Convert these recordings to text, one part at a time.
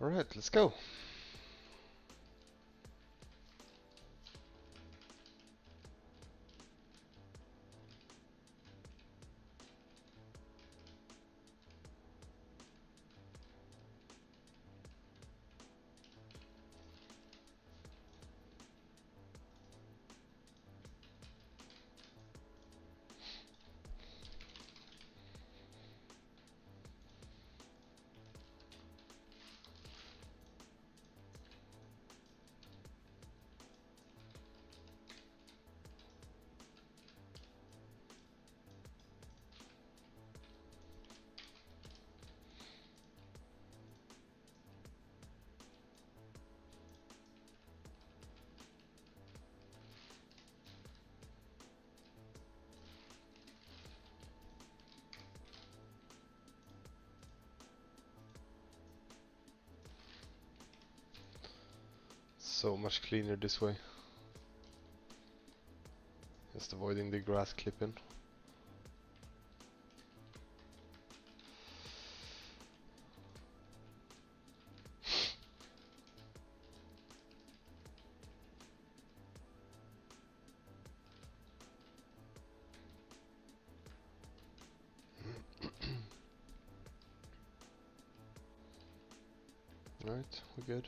Alright, let's go. So much cleaner this way. Just avoiding the grass clipping. Alright, we're good.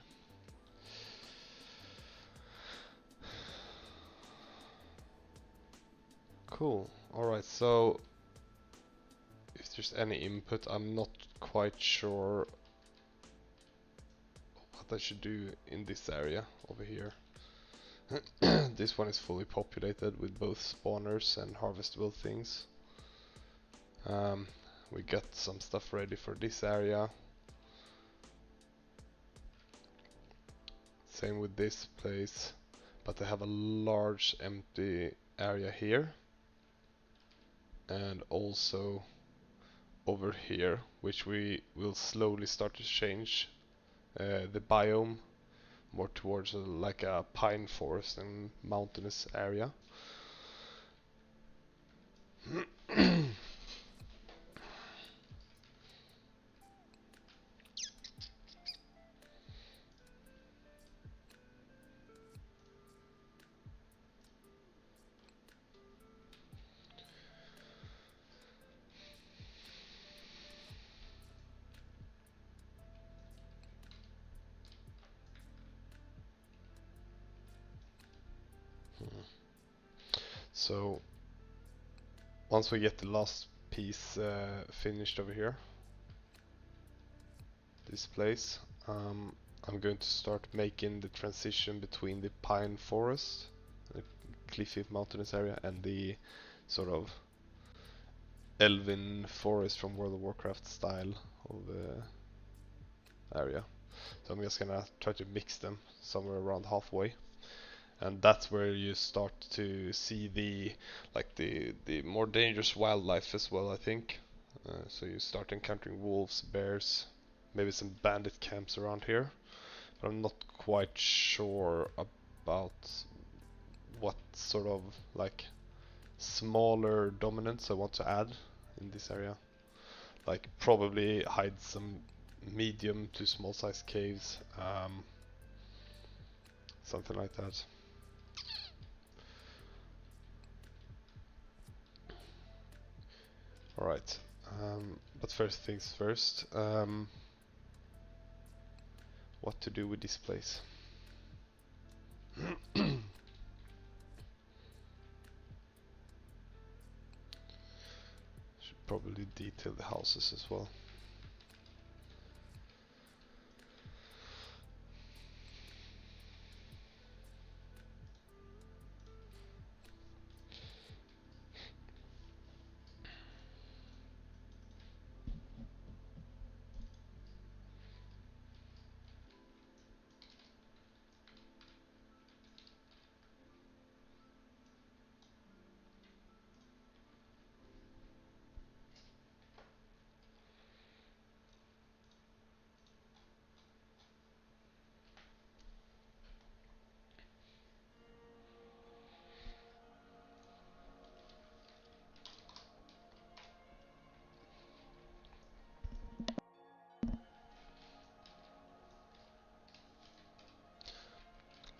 Cool. Alright, so if there's any input, I'm not quite sure what I should do in this area over here. This one is fully populated with both spawners and harvestable things. We got some stuff ready for this area. Same with this place, but I have a large empty area here. And also over here, which we will slowly start to change the biome more towards like a pine forest and mountainous area. So once we get the last piece finished over here, this place, I'm going to start making the transition between the pine forest, the cliffy mountainous area, and the sort of elven forest from World of Warcraft style of area. So I'm just gonna try to mix them somewhere around halfway. And that's where you start to see the more dangerous wildlife as well, I think. So you start encountering wolves, bears, maybe some bandit camps around here. But I'm not quite sure about what sort of like smaller dominance I want to add in this area. Like probably hide some medium to small size caves, something like that. Alright, but first things first, what to do with this place? Should probably detail the houses as well.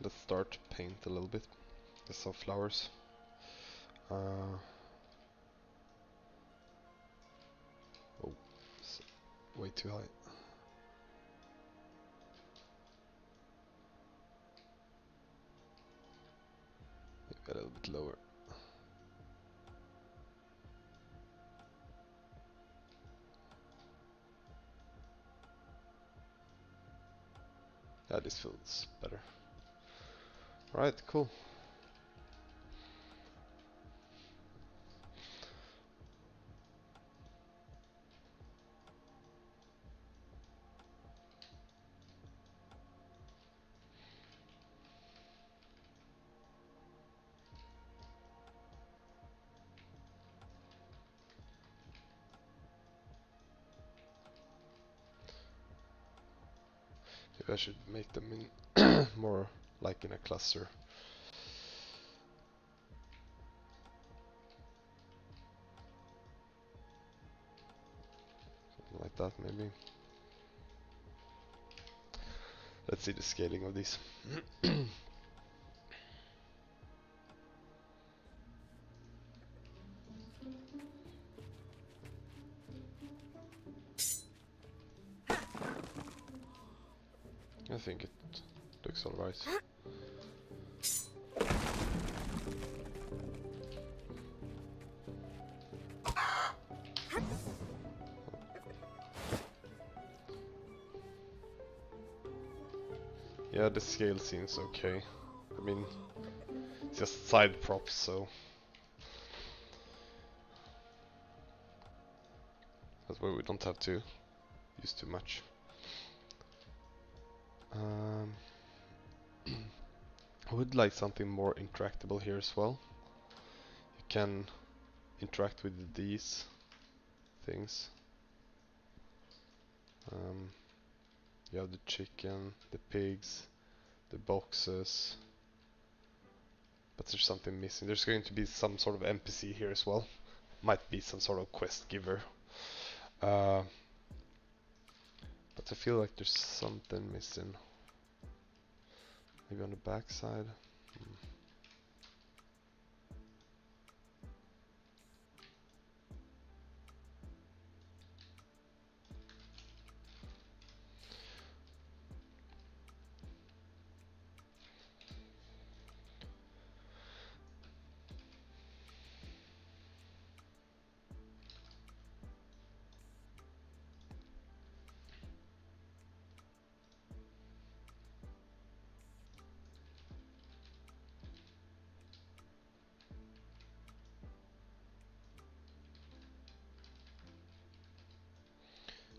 let's start paint a little bit. There's some flowers. Oh, it's way too high. Maybe a little bit lower. Yeah, this feels better. Alright, cool. Maybe I should make them in more like in a cluster. Something like that, maybe. Let's see the scaling of these. I think it looks alright. Yeah, the scale seems okay. I mean, it's just side props, so that's why we don't have to use too much. I would like something more interactable here as well. You can interact with these things. You have the chicken, the pigs, the boxes, but there's something missing. There's going to be some sort of NPC here as well. Might be some sort of quest giver. But I feel like there's something missing. Maybe on the back side.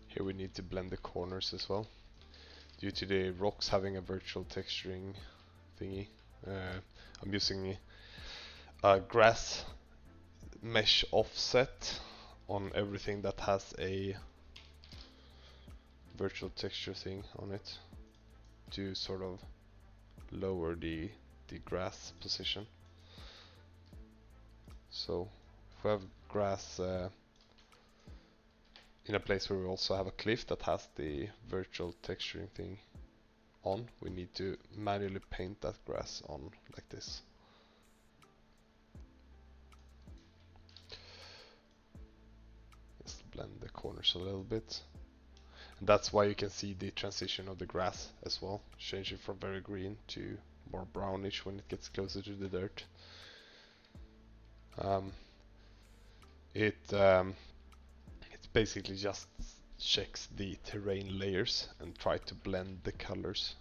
Here we need to blend the corners as well. Due to the rocks having a virtual texturing thingy, I'm using a grass mesh offset on everything that has a virtual texture thing on it to sort of lower the grass position. So if we have grass in a place where we also have a cliff that has the virtual texturing thing on, we need to manually paint that grass on like this. Just blend the corners a little bit. And that's why you can see the transition of the grass as well, changing from very green to more brownish when it gets closer to the dirt. It basically just checks the terrain layers and try to blend the colors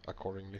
accordingly.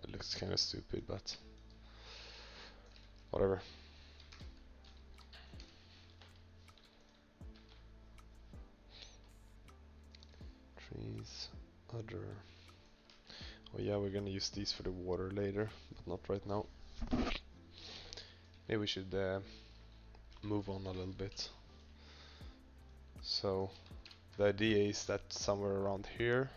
It looks kind of stupid, but whatever. these other... Oh yeah, we're gonna use these for the water later, but not right now. Maybe we should move on a little bit. So the idea is that somewhere around here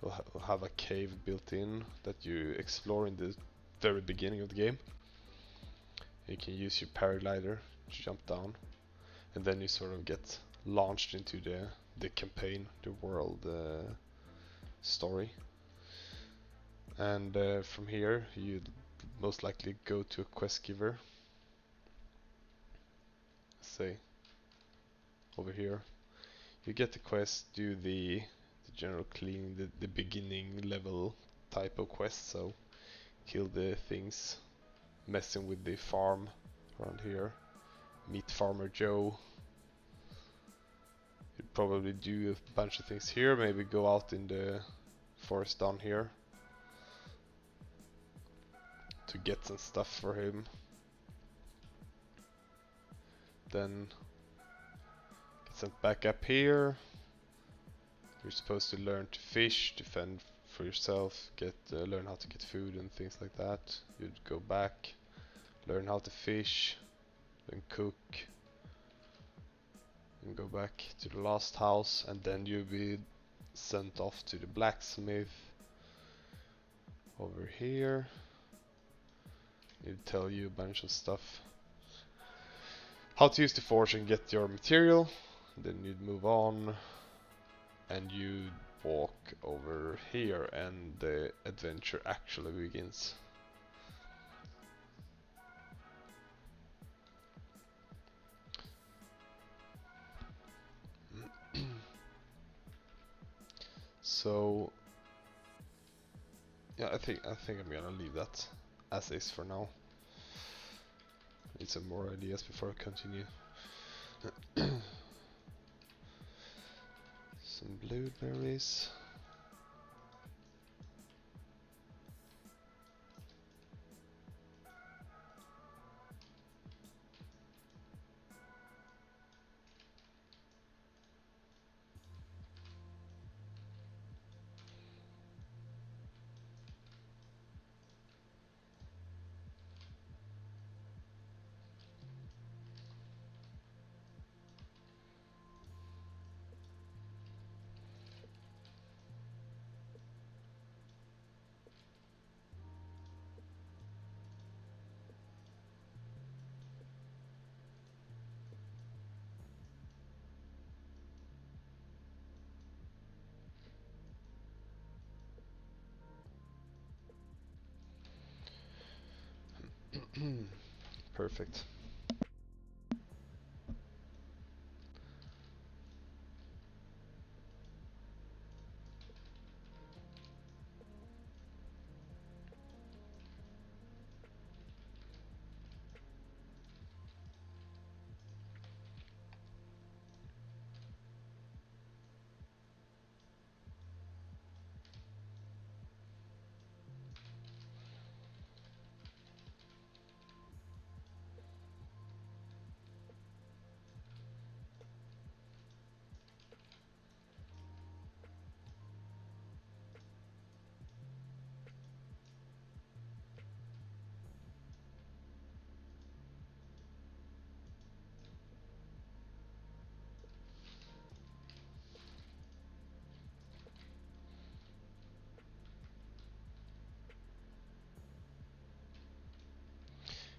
we'll have a cave built in that you explore in the very beginning of the game. You can use your paraglider to jump down, and then you sort of get launched into the campaign, the world story. And from here you'd most likely go to a quest giver. Say over here you get the quest, do the general cleaning, the beginning level type of quest, so kill the things messing with the farm around here, meet Farmer Joe. You'd probably do a bunch of things here, maybe go out in the forest down here to get some stuff for him. Then get sent back up here. You're supposed to learn to fish, to fend for yourself, learn how to get food and things like that. You'd go back, learn how to fish, then cook, and go back to the last house, and then you'll be sent off to the blacksmith over here. He'll tell you a bunch of stuff. How to use the forge and get your material. Then you'd move on and you'd walk over here and the adventure actually begins. So yeah, I think I'm gonna leave that as is for now. Need some more ideas before I continue. Some blueberries. Perfect.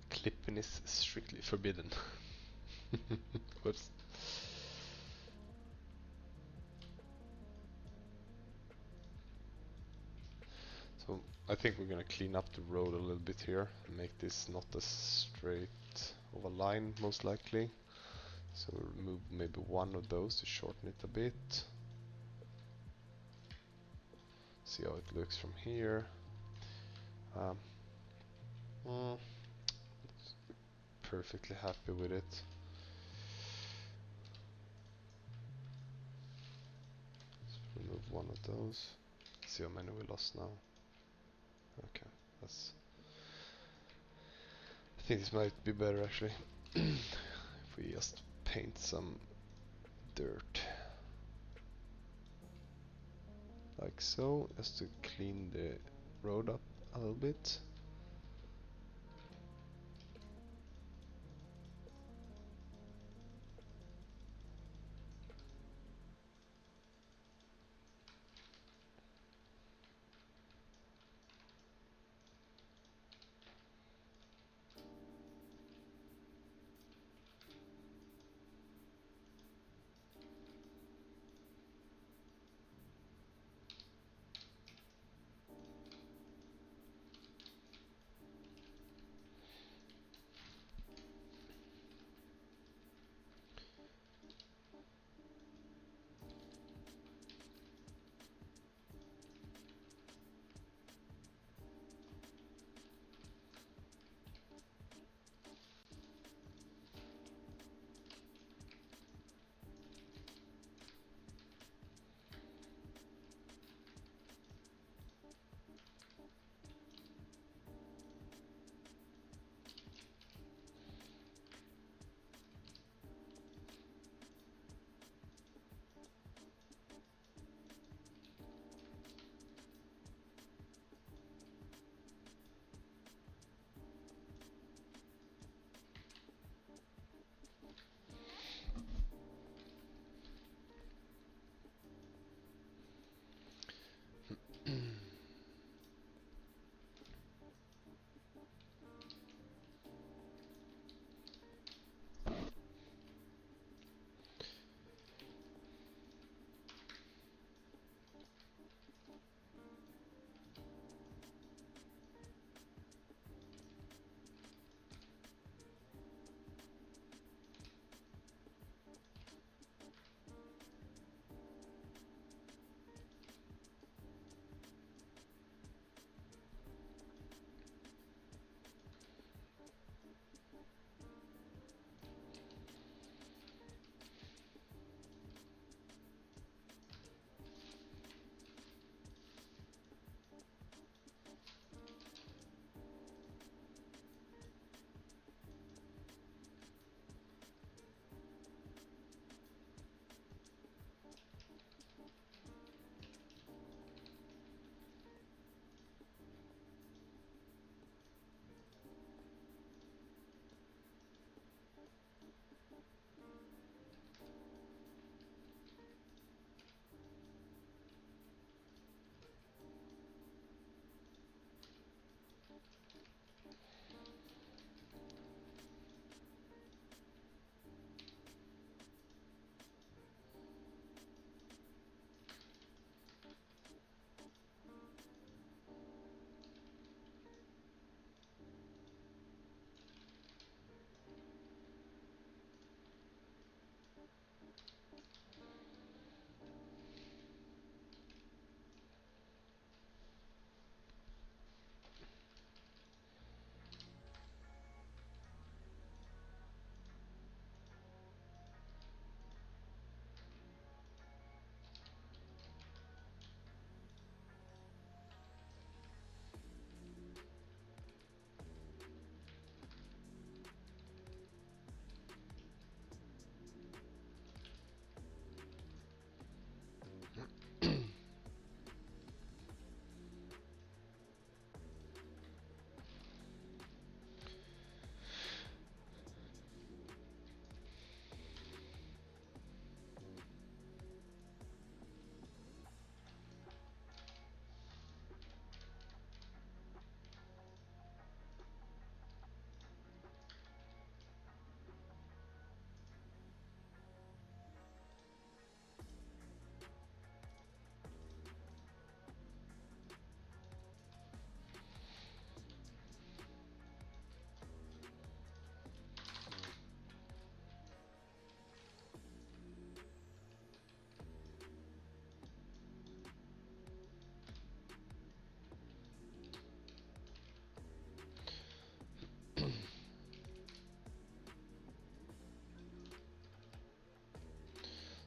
Clipping is strictly forbidden. Whoops. So I think we're gonna clean up the road a little bit here and make this not as straight of a line, most likely. So we'll remove maybe one of those to shorten it a bit. See how it looks from here. Mm, Perfectly happy with it. Let's remove one of those. See how many we lost now. Okay, that's... I think this might be better actually. If we just paint some dirt. like so, just to clean the road up a little bit.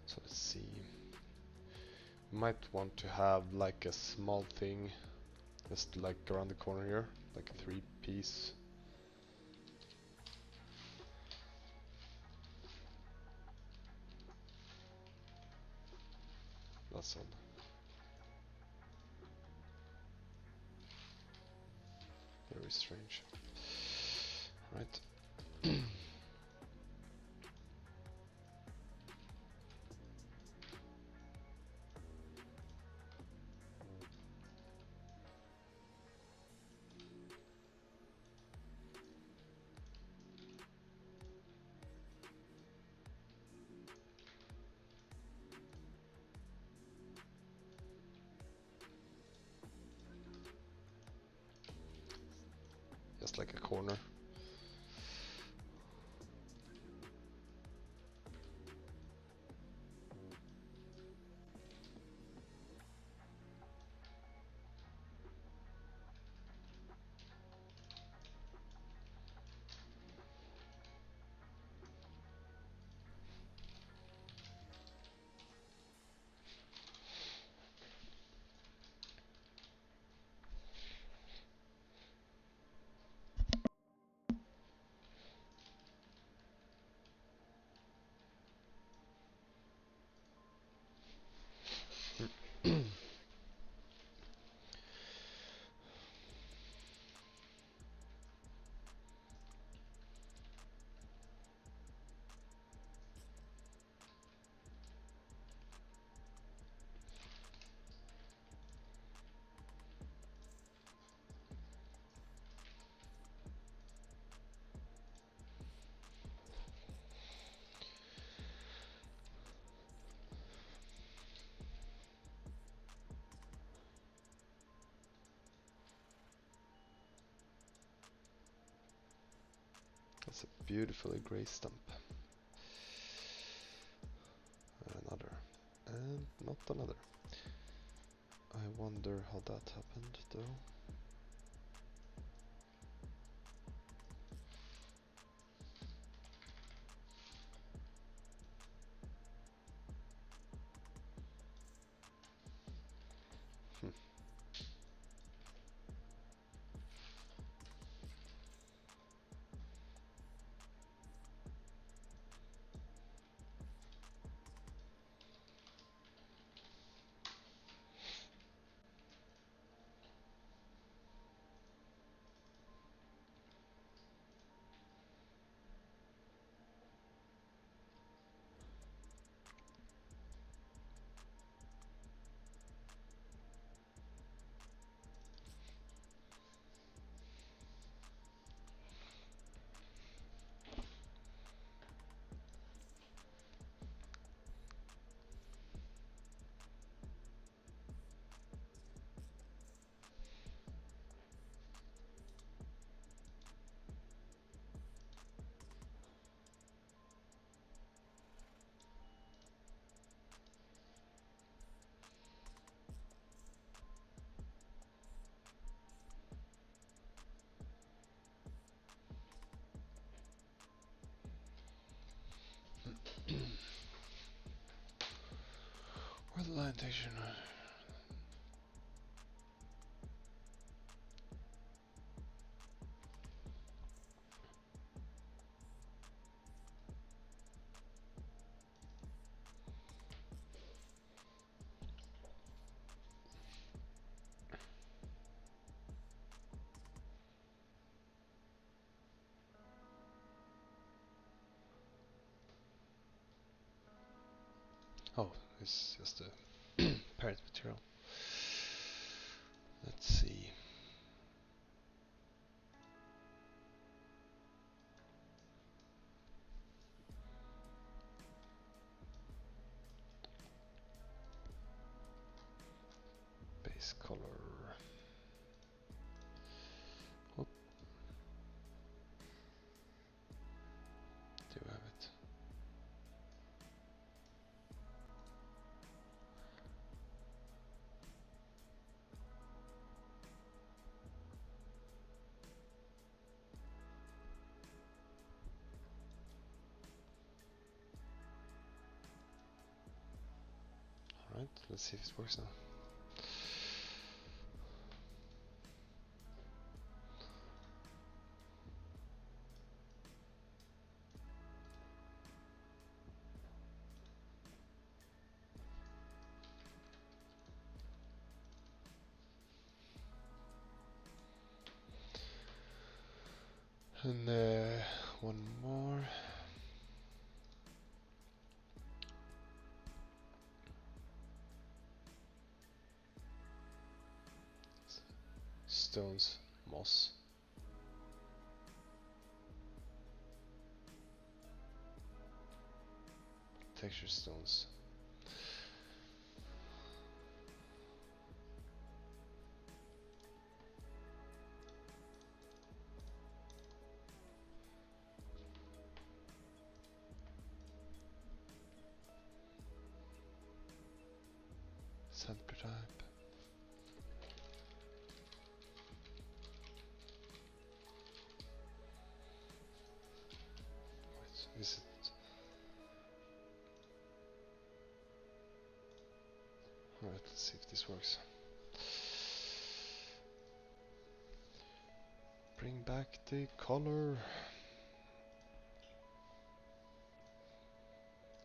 So let's see. Might want to have like a small thing just like around the corner here, like a 3-piece. That's all. Very strange. Right. Just like a corner. That's a beautifully grey stump. Another. And not another. I wonder how that happened though. Where the line station? Oh, it's just a parent material. Let's see. Base color. What do you have it? Alright, let's see if it works now. And one more. Stones, moss. Texture stones. Sandpaper type. Wait, is it? Alright, let's see if this works. Bring back the color.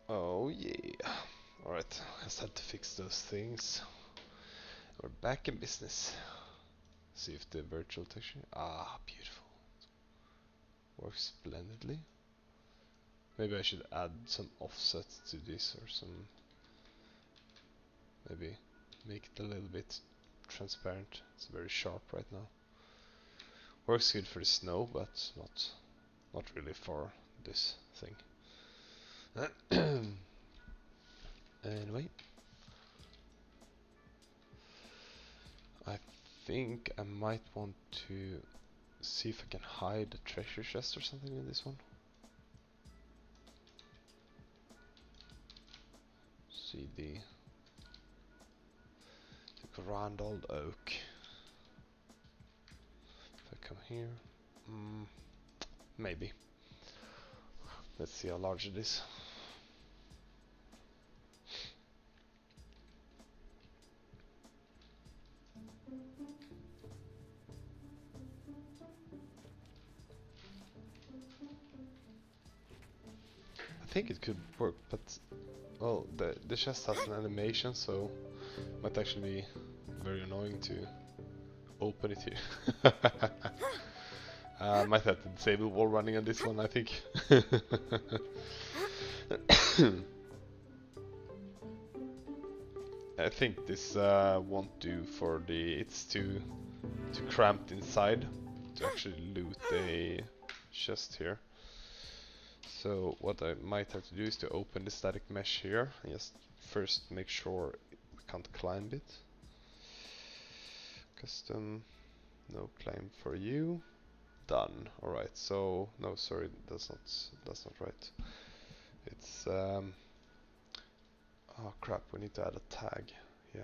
Oh yeah. Alright, I just had to fix those things. We're back in business. See if the virtual texture. Ah, beautiful. Works splendidly. Maybe I should add some offset to this or some. Maybe make it a little bit transparent. It's very sharp right now. Works good for the snow, but not really for this thing. Anyway, I think I might want to see if I can hide a treasure chest or something in this one. See the grand old oak. If I come here, maybe. Let's see how large it is. I think it could work, but well, the chest has an animation, so it might actually be very annoying to open it here. Might have to disable wall running on this one, I think. I think this won't do for the. It's too cramped inside to actually loot the chest here. So what I might have to do is to open the static mesh here and just first make sure we can't climb it. Custom, no climb for you. Done. All right. So no, sorry, that's not right. It's oh crap. We need to add a tag. Yeah.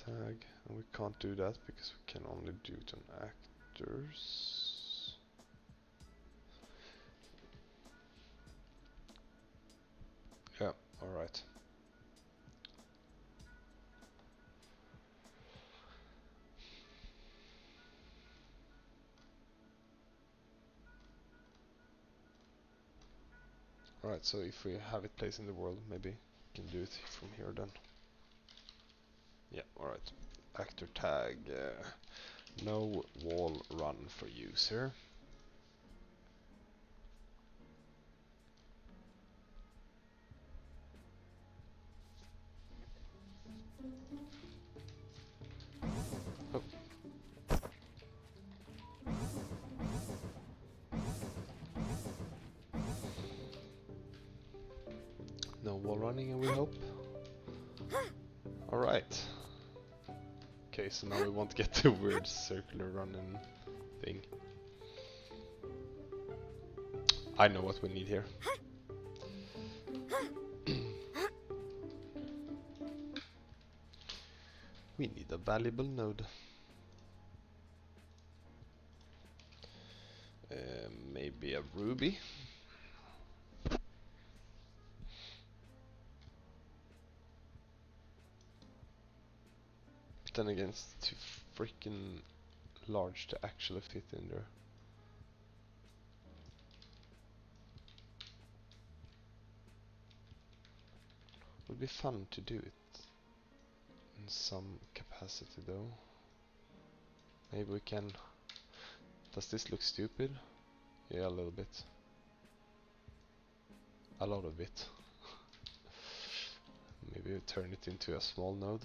Tag, and we can't do that because we can only do it on actors. Yeah. All right. Alright, so if we have it placed in the world, maybe we can do it from here then. Yeah, alright. Actor tag, no wall run for user. Oh. No wall running, we hope. Alright. Okay, so now we won't get the weird circular running thing. I know what we need here. We need a valuable node. Maybe a ruby. But then again, it's too freaking large to actually fit in there. Would be fun to do it in some capacity though. Maybe we can Does this look stupid? Yeah, a little bit. A lot of it. Maybe turn it into a small node.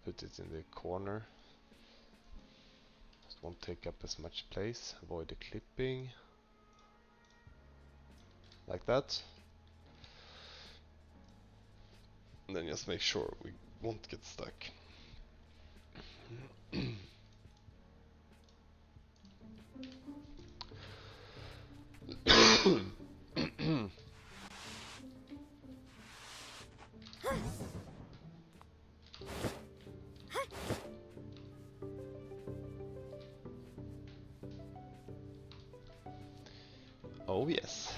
Put it in the corner. Just won't take up as much place. Avoid the clipping. Like that. And then just make sure we won't get stuck. Oh yes.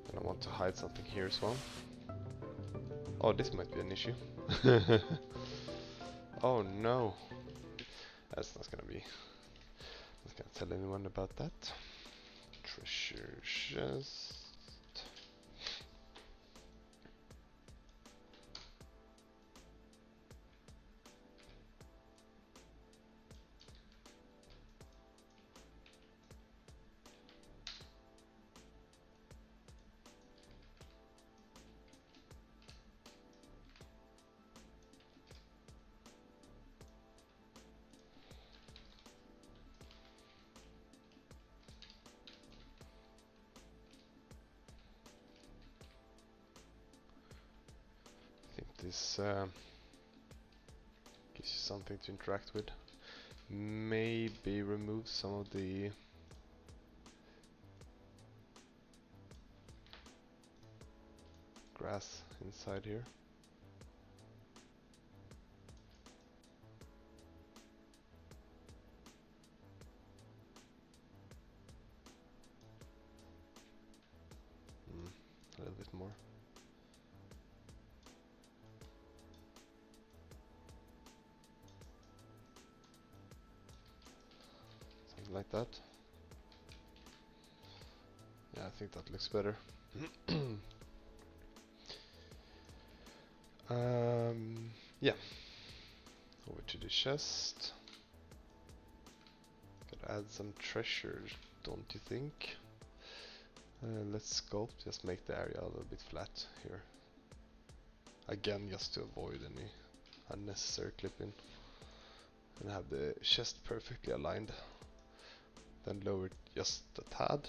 And I want to hide something here as well. Oh, this might be an issue. Oh no. That's not gonna be. Not gonna tell anyone about that. Treasure chest. I think this gives you something to interact with. Maybe remove some of the grass inside here. A little bit more. Something like that. Yeah, I think that looks better. Yeah. Over to the chest. Gotta add some treasure, don't you think? Let's sculpt, just make the area a little bit flat here. Again, just to avoid any unnecessary clipping. And have the chest perfectly aligned. Then lower it just a tad.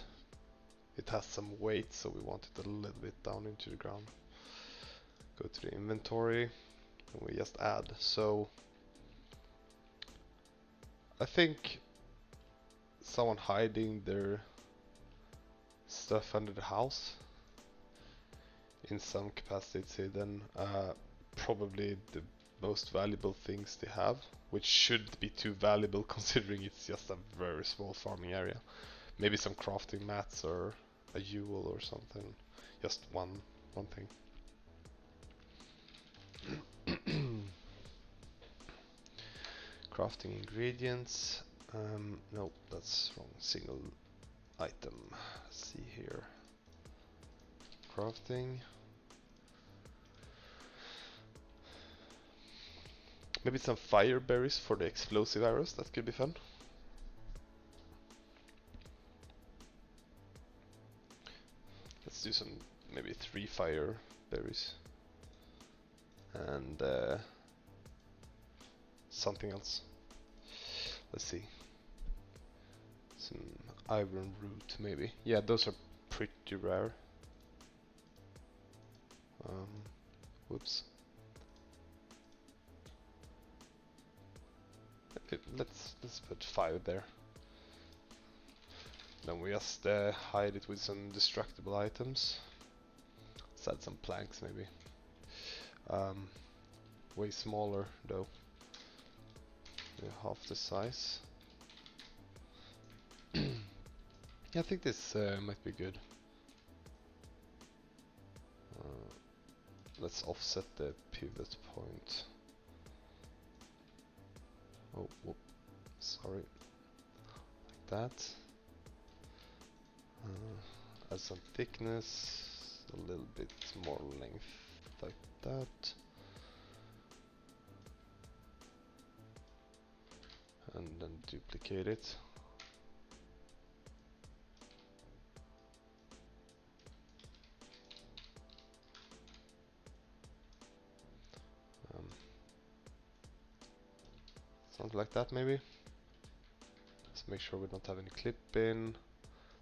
It has some weight, so we want it a little bit down into the ground. Go to the inventory, and we just add. So I think someone hiding their stuff under the house in some capacity, then probably the most valuable things they have, which should be too valuable considering it's just a very small farming area. Maybe some crafting mats or a Yule or something. Just one thing. Crafting ingredients. No, that's wrong. Single item. Let's see here. Crafting. Maybe some fire berries for the explosive arrows. That could be fun. Let's do some, maybe 3 fire berries. And something else. Let's see. Some iron root, maybe. Yeah, those are pretty rare. Whoops. Okay, let's put 5 there. Then we just hide it with some destructible items. Let's add some planks, maybe. Way smaller though. Half the size. I think this might be good. Let's offset the pivot point. Oh, whoop, sorry. Like that. Add some thickness, a little bit more length, like that. And then duplicate it. Something like that maybe. Let's make sure we don't have any clipping.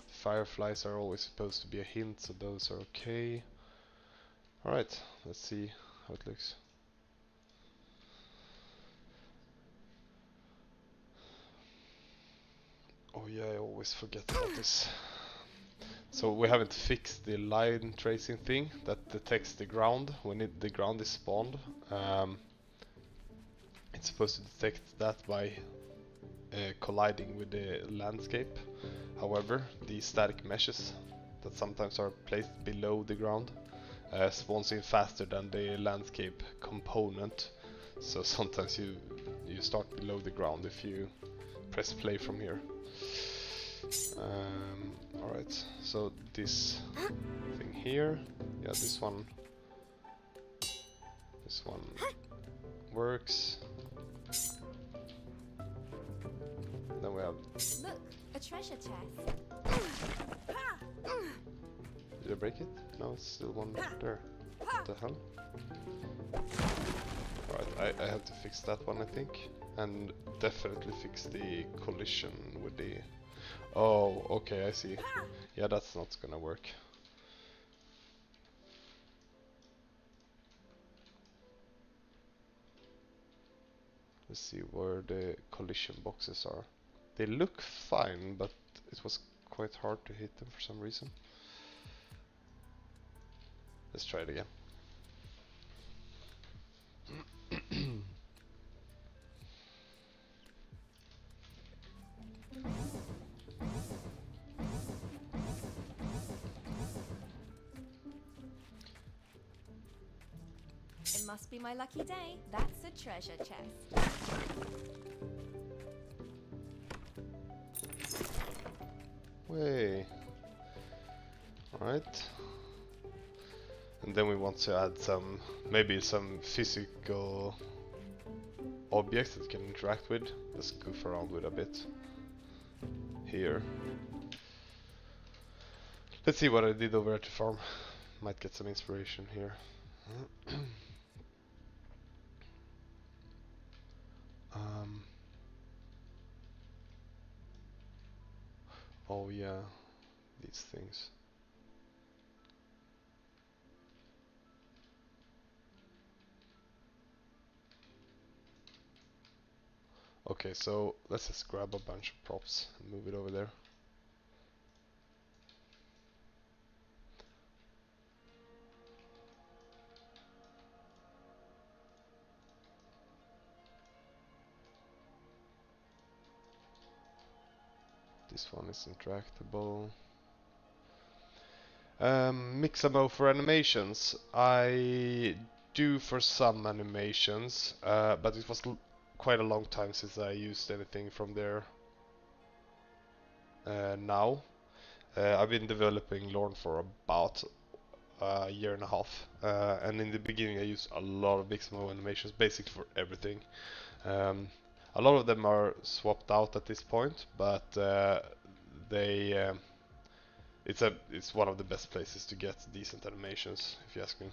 Fireflies are always supposed to be a hint, so those are okay. Alright, let's see how it looks. Oh yeah, I always forget about this. So we haven't fixed the line tracing thing that detects the ground when the ground is spawned. It's supposed to detect that by colliding with the landscape. However, the static meshes that sometimes are placed below the ground spawns in faster than the landscape component. So sometimes you start below the ground if you press play from here. Alright, so this thing here, yeah, this one works. Then we have... Look, a treasure chest. Did I break it? No, it's still one there. What the hell? Alright, I have to fix that one, I think. And definitely fix the collision with the... Oh, okay, I see. Yeah, that's not gonna work. Let's see where the collision boxes are. They look fine, but it was quite hard to hit them for some reason. Let's try it again. It must be my lucky day. That's a treasure chest. Way. Alright. And then we want to add some, maybe some physical objects that you can interact with. Let's goof around with a bit here. Let's see what I did over at the farm. Might get some inspiration here. Oh yeah, these things. Okay, so let's just grab a bunch of props and move it over there. This one is interactable. Mixamo for animations. I do for some animations, but it was quite a long time since I used anything from there. Now, I've been developing Lorne for about a year and a half, and in the beginning I used a lot of Mixamo animations, basically for everything. A lot of them are swapped out at this point, but they it's one of the best places to get decent animations, if you ask me.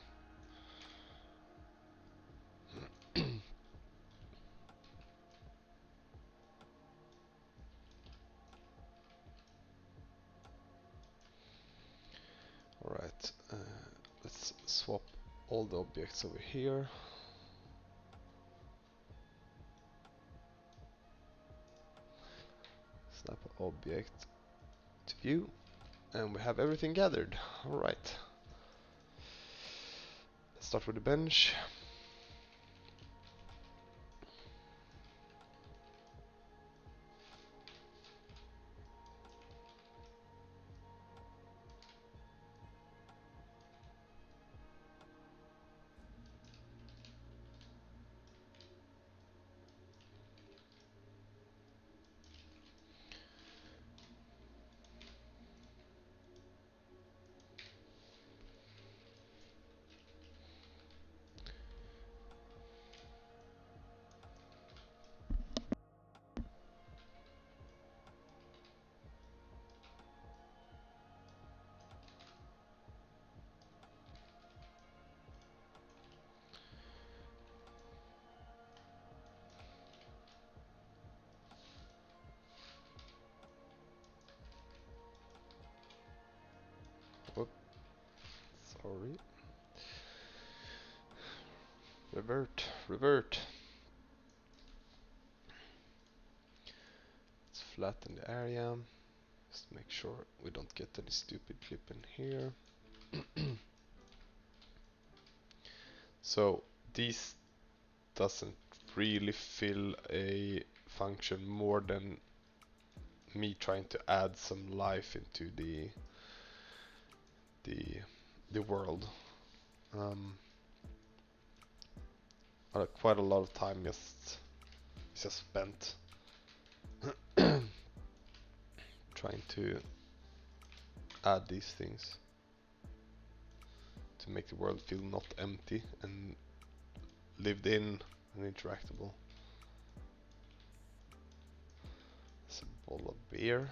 Alright, let's swap all the objects over here. Snap object to view, and we have everything gathered. Alright. Let's start with the bench. Sorry. Revert, revert. Let's flatten the area. Just make sure we don't get any stupid clip in here. So this doesn't really fill a function more than me trying to add some life into the world. Quite a lot of time just spent trying to add these things to make the world feel not empty and lived in and interactable. It's a bottle of beer.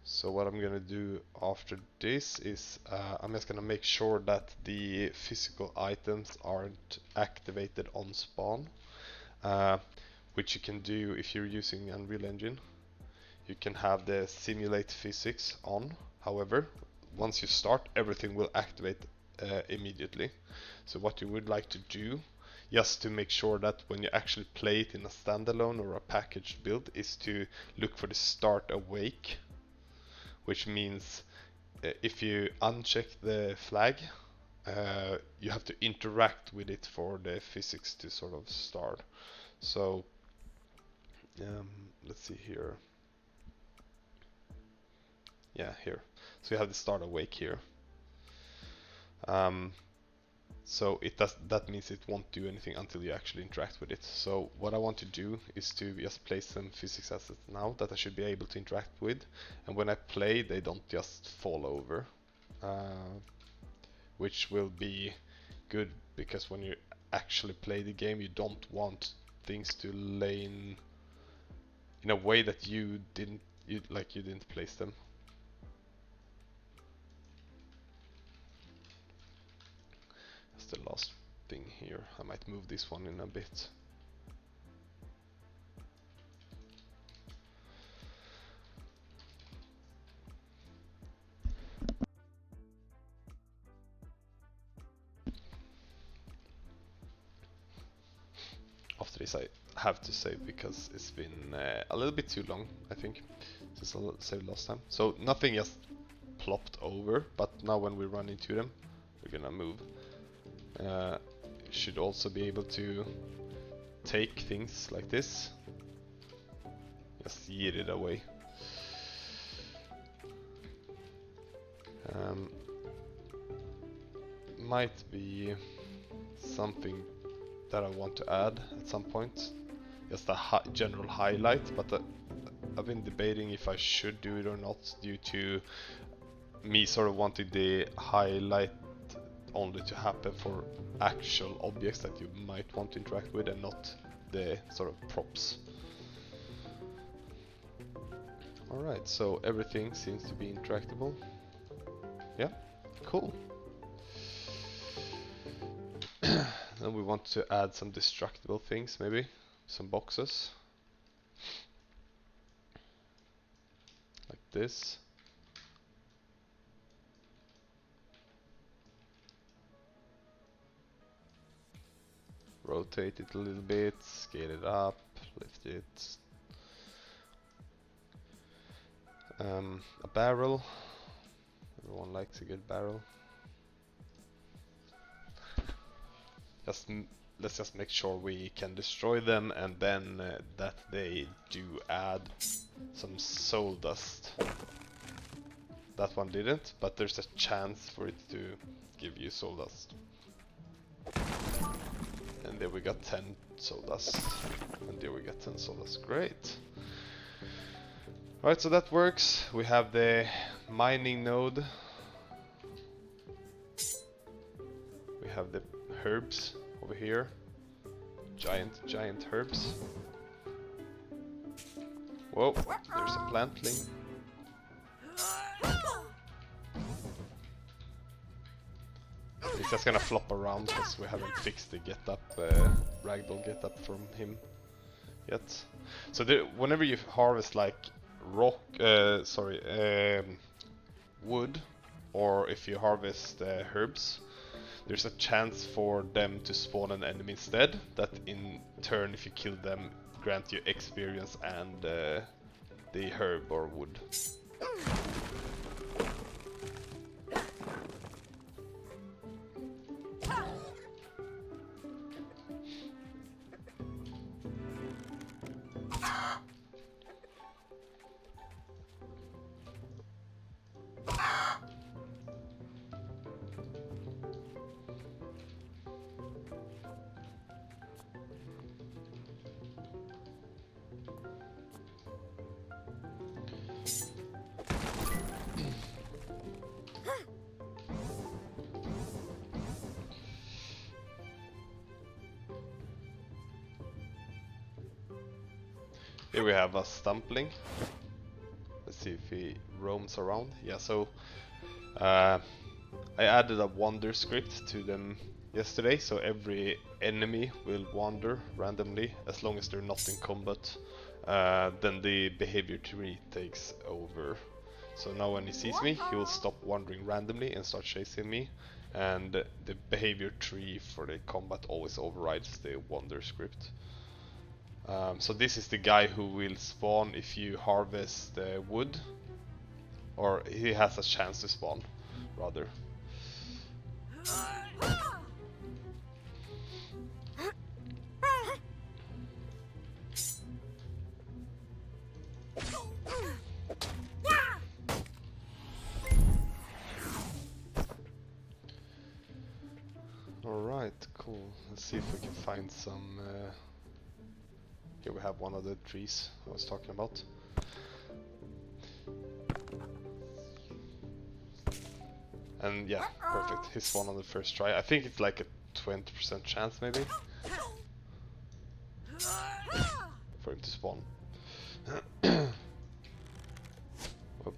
So what I'm gonna do after this is I'm just gonna make sure that the physical items aren't activated on spawn, which you can do if you're using Unreal Engine. You can have the simulate physics on. However, once you start, everything will activate immediately. So what you would like to do, just to make sure that when you actually play it in a standalone or a packaged build, is to look for the start awake, which means if you uncheck the flag, you have to interact with it for the physics to sort of start. So let's see here. Yeah, here. So you have the start awake here. So that means it won't do anything until you actually interact with it. So what I want to do is to just place some physics assets now that I should be able to interact with, and when I play they don't just fall over, which will be good because when you actually play the game you don't want things to lay in a way that you didn't place them. The last thing here. I might move this one in a bit. After this I have to save because it's been a little bit too long, I think, since I saved last time. So nothing just plopped over, but now when we run into them we're gonna move. You should also be able to take things like this, just yeet it away. Might be something that I want to add at some point, just a general highlight, but I've been debating if I should do it or not, due to me sort of wanting the highlight only to happen for actual objects that you might want to interact with and not the sort of props. Alright, so everything seems to be interactable. Yeah, cool. Then we want to add some destructible things, maybe some boxes like this. Rotate it a little bit, scale it up, lift it. A barrel. Everyone likes a good barrel. Let's just make sure we can destroy them, and then that they do add some soul dust. That one didn't, but there's a chance for it to give you soul dust. And there we got 10 soul dust. And there we got 10 soul dust. Great. Alright, so that works. We have the mining node. We have the herbs over here. Giant herbs. Whoa, there's a plantling. He's just gonna flop around because we haven't fixed the ragdoll get up from him yet. So whenever you harvest like wood, or if you harvest herbs, there's a chance for them to spawn an enemy instead. That in turn, if you kill them, grant you experience and the herb or wood. Here we have a stumpling. Let's see if he roams around. Yeah, so I added a wander script to them yesterday, so every enemy will wander randomly as long as they're not in combat. Then the behavior tree takes over. So now when he sees me, he will stop wandering randomly and start chasing me. And the behavior tree for the combat always overrides the wander script. So this is the guy who will spawn if you harvest wood, or he has a chance to spawn, rather. Alright, cool. Let's see if we can find some... Here we have one of the trees I was talking about. And yeah, perfect. He spawned on the first try. I think it's like a 20% chance maybe for him to spawn. Whoop.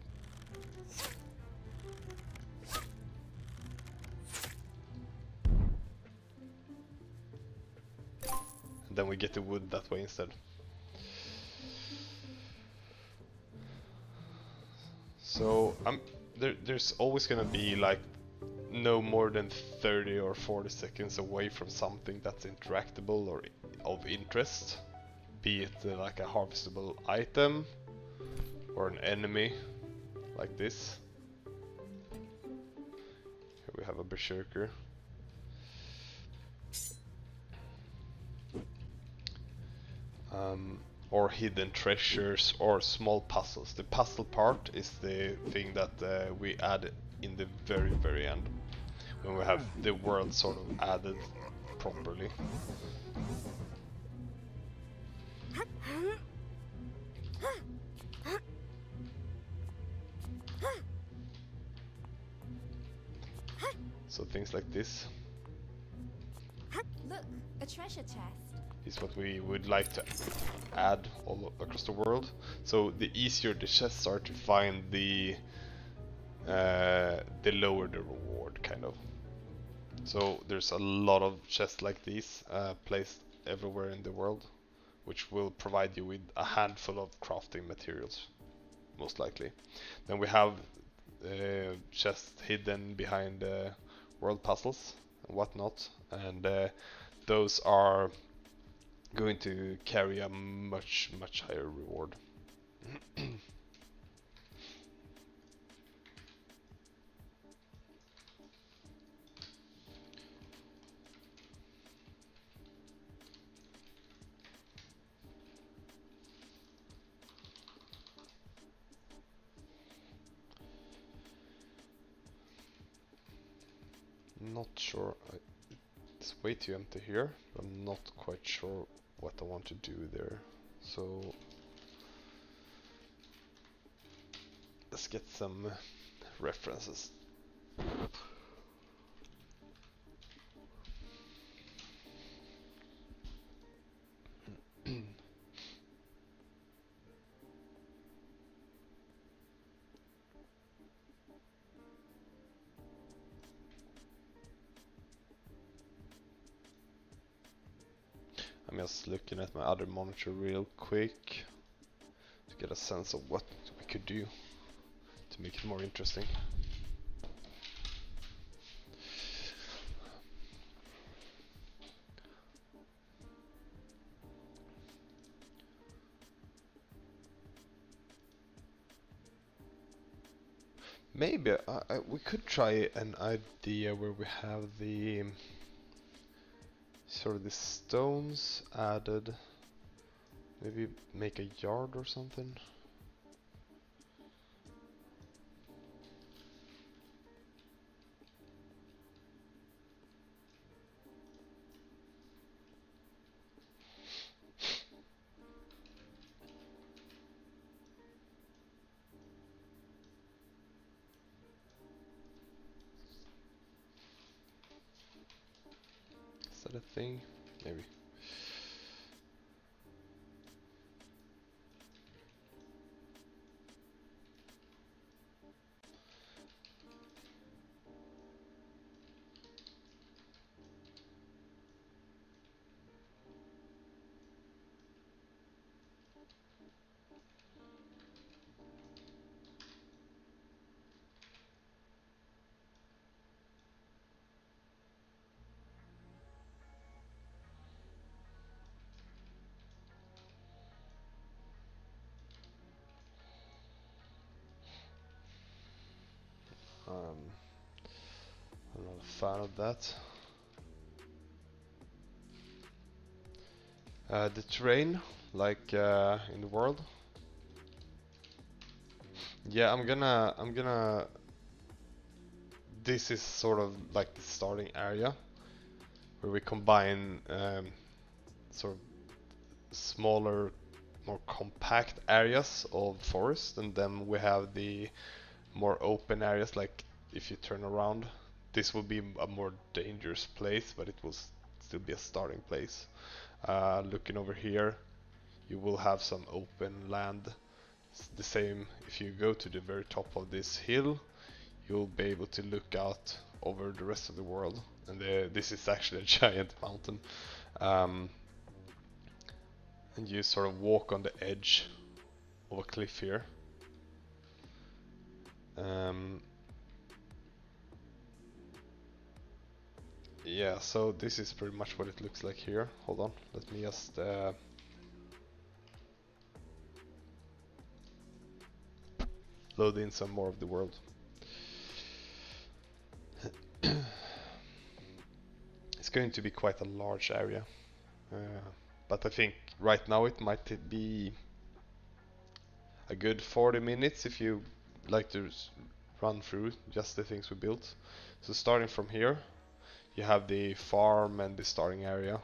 And then we get the wood that way instead. So there's always gonna be like no more than 30 or 40 seconds away from something that's interactable or of interest, be it like a harvestable item or an enemy like this. Here we have a berserker. Or hidden treasures or small puzzles. The puzzle part is the thing that we add in the very end, when we have the world sort of added properly. So things like this. Look, a treasure chest. Is what we would like to add all across the world. So the easier the chests are to find, the lower the reward, kind of. So there's a lot of chests like these placed everywhere in the world, which will provide you with a handful of crafting materials, most likely. Then we have chests hidden behind world puzzles and whatnot, and those are going to carry a much higher reward. Not sure. It's way too empty here. I'm not quite sure what I want to do there. So let's get some references. I'm just looking at my other monitor real quick to get a sense of what we could do to make it more interesting. Maybe we could try an idea where we have the sort of the stones added. Maybe make a yard or something. Is that a thing? Maybe. I'm not a fan of that. The terrain, like in the world. Yeah, I'm gonna. This is sort of like the starting area where we combine sort of smaller, more compact areas of forest, and then we have the more open areas. Like if you turn around, this will be a more dangerous place, but it will still be a starting place. Looking over here, you will have some open land. It's the same if you go to the very top of this hill, you'll be able to look out over the rest of the world. And this is actually a giant mountain. Um, and you sort of walk on the edge of a cliff here. Um, yeah, so this is pretty much what it looks like here. Hold on, let me just load in some more of the world. It's going to be quite a large area, but I think right now it might be a good 40 minutes if you like to run through just the things we built. So starting from here, you have the farm and the starting area,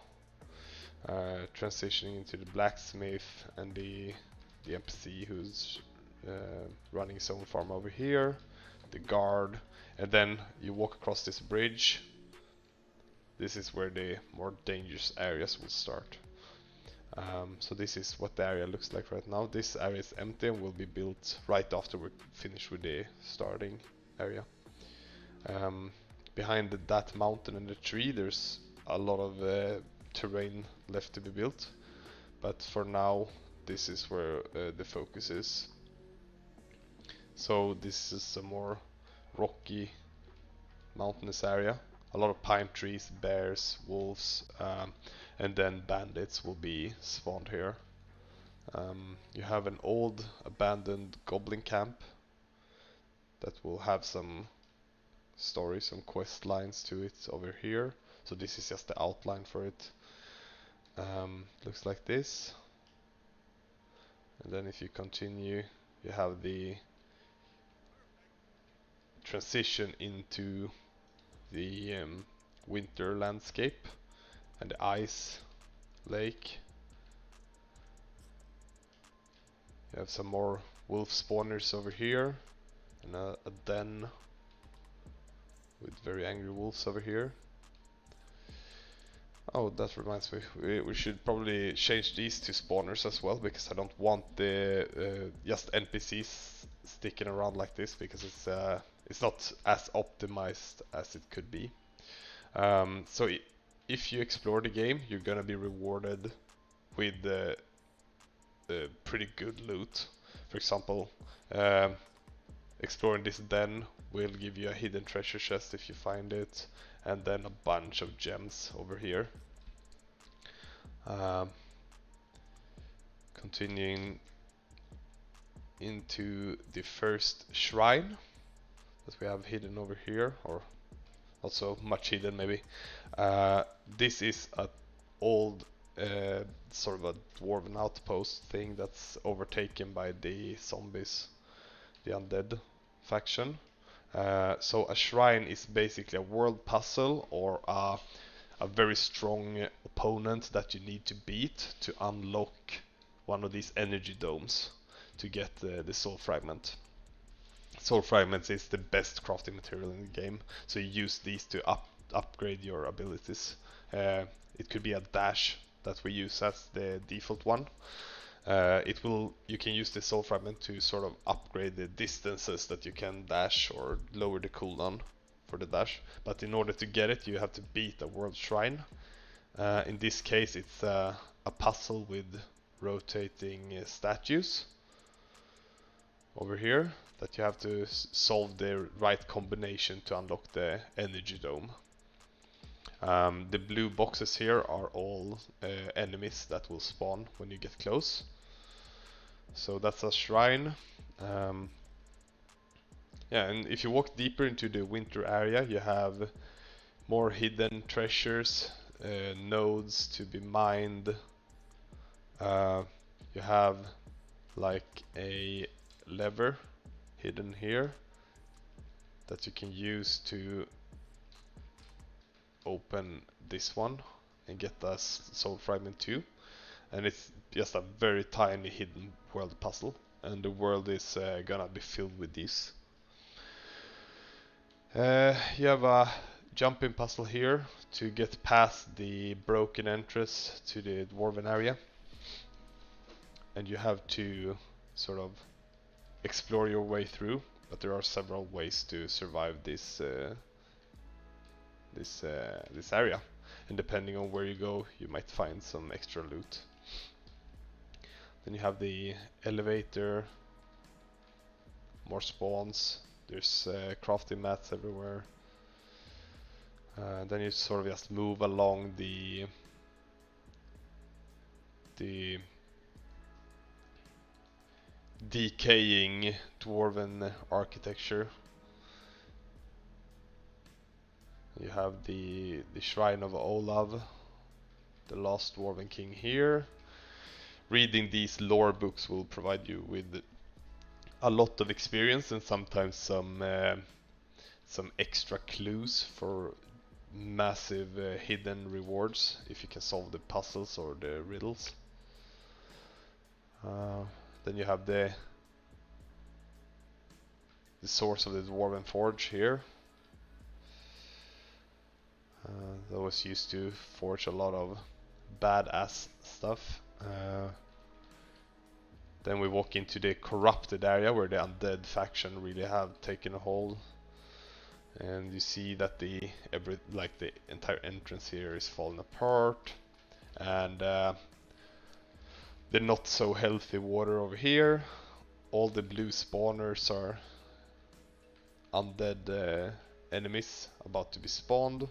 transitioning into the blacksmith and the NPC who's running his own farm over here, the guard, and then you walk across this bridge. This is where the more dangerous areas will start. So this is what the area looks like right now. This area is empty and will be built right after we finish with the starting area. Behind that mountain and the tree, there's a lot of terrain left to be built, but for now this is where the focus is. So this is a more rocky mountainous area, a lot of pine trees, bears, wolves, and then bandits will be spawned here. You have an old abandoned goblin camp that will have some story, some quest lines to it over here. So this is just the outline for it. Looks like this. And then if you continue, you have the transition into the winter landscape and the ice lake. You have some more wolf spawners over here and a den with very angry wolves over here. Oh, that reminds me, we should probably change these to spawners as well, because I don't want the just NPCs sticking around like this, because it's not as optimized as it could be. So if you explore the game, you're gonna be rewarded with pretty good loot. For example, um, exploring this den will give you a hidden treasure chest if you find it, and then a bunch of gems over here. Um, Continuing into the first shrine that we have hidden over here, or not so much hidden maybe. This is a old sort of a dwarven outpost thing that's overtaken by the zombies, the undead faction. So a shrine is basically a world puzzle or a very strong opponent that you need to beat to unlock one of these energy domes to get the soul fragment. Soul fragments is the best crafting material in the game, so you use these to upgrade your abilities. It could be a dash that we use as the default one. You can use the soul fragment to sort of upgrade the distances that you can dash or lower the cooldown for the dash. But in order to get it, you have to beat a world shrine. In this case, it's a puzzle with rotating statues over here that you have to solve the right combination to unlock the energy dome. The blue boxes here are all enemies that will spawn when you get close. So that's a shrine. Yeah, and if you walk deeper into the winter area, you have more hidden treasures, nodes to be mined. You have like a lever hidden here that you can use to open this one and get the soul fragment too. And it's just a very tiny hidden world puzzle, and the world is gonna be filled with these. You have a jumping puzzle here to get past the broken entrance to the dwarven area, and you have to sort of explore your way through, but there are several ways to survive this this area, and depending on where you go, you might find some extra loot. Then you have the elevator, more spawns, there's crafting mats everywhere. Then you sort of just move along the decaying dwarven architecture. You have the shrine of Olav, the last dwarven king here. Reading these lore books will provide you with a lot of experience and sometimes some extra clues for massive hidden rewards if you can solve the puzzles or the riddles. Then you have the source of the dwarven forge here. That was used to forge a lot of badass stuff. Then we walk into the corrupted area where the undead faction really have taken a hold, and you see that the entire entrance here is falling apart, and the not so healthy water over here. All the blue spawners are undead enemies about to be spawned.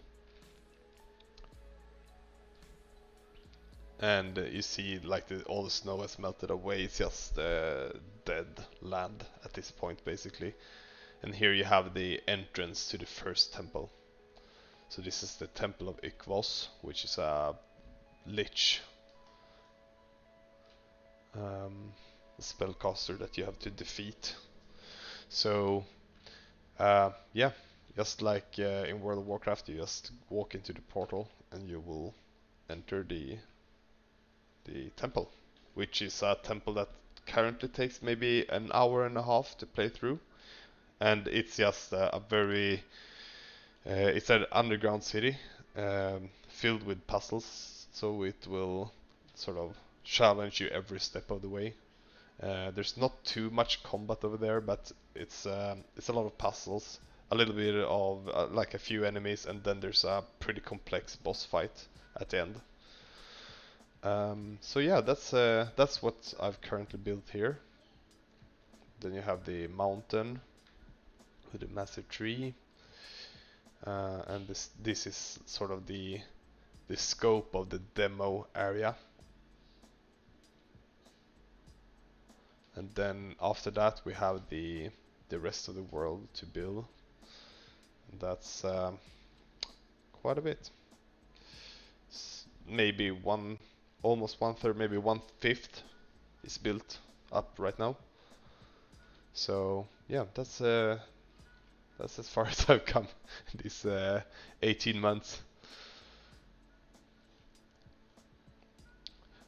And you see like all the snow has melted away, it's just dead land at this point basically. And here you have the entrance to the first temple. So this is the Temple of Ikvos, which is a lich spellcaster that you have to defeat. So yeah, just like in World of Warcraft, you just walk into the portal and you will enter the temple, which is a temple that currently takes maybe an hour and a half to play through, and it's just a very it's an underground city filled with puzzles, so it will sort of challenge you every step of the way. There's not too much combat over there, but it's a lot of puzzles, a little bit of like a few enemies, and then there's a pretty complex boss fight at the end. So yeah, that's what I've currently built here. Then you have the mountain with a massive tree, and this is sort of the scope of the demo area. And then after that we have the rest of the world to build. And that's quite a bit. Maybe almost 1/3, maybe 1/5 is built up right now. So yeah, that's as far as I've come these 18 months.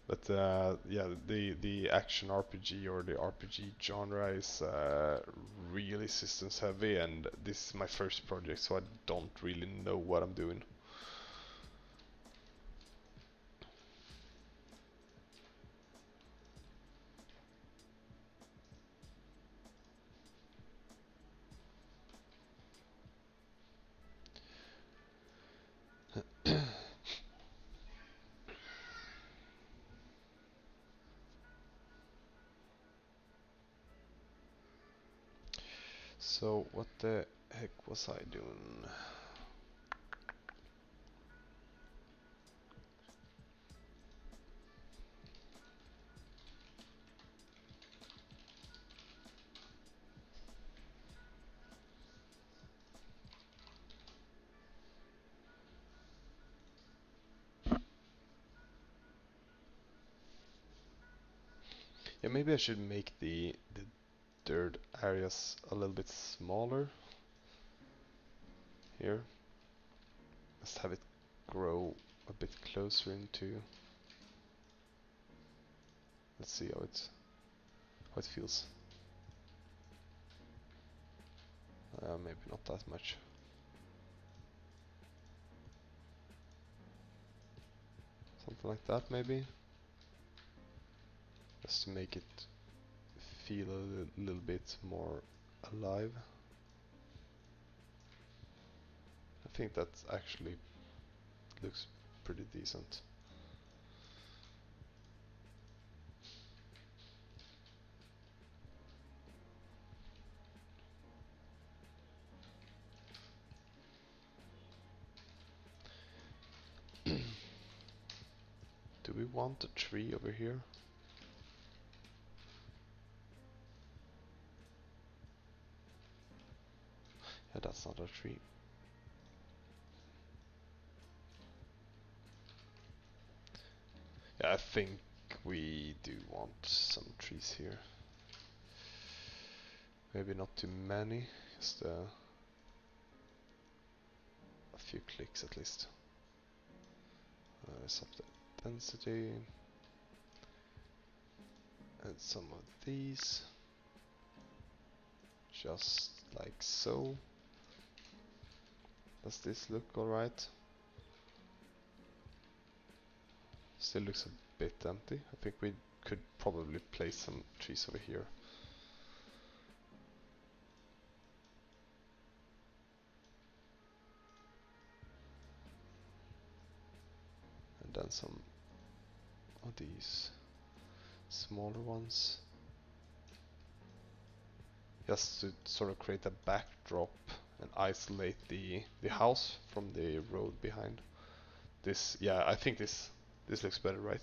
But yeah, the action RPG or the RPG genre is really systems heavy, and this is my first project, so I don't really know what I'm doing. So what the heck was I doing? Yeah, maybe I should make the dirt areas a little bit smaller here. Just have it grow a bit closer into. Let's see how it feels. Maybe not that much. Something like that maybe. Just to make it feel a little bit more alive. I think that actually looks pretty decent. Do we want a tree over here? Yeah, that's not a tree. Yeah, I think we do want some trees here. Maybe not too many, just a few clicks at least. Let's up the density. And some of these. Just like so. Does this look alright? Still looks a bit empty. I think we could probably place some trees over here. And then some of these smaller ones. Just to sort of create a backdrop and isolate the house from the road behind. This, yeah, I think this looks better, right?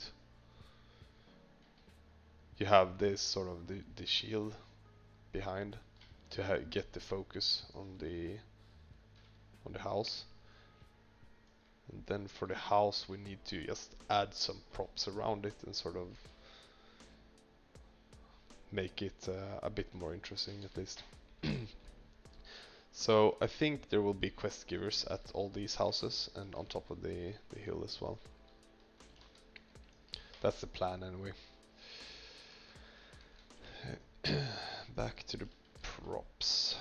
You have this sort of the shield behind to get the focus on the house. And then for the house we need to just add some props around it and sort of make it a bit more interesting at least. So I think there will be quest givers at all these houses and on top of the hill as well. That's the plan anyway. Back to the props.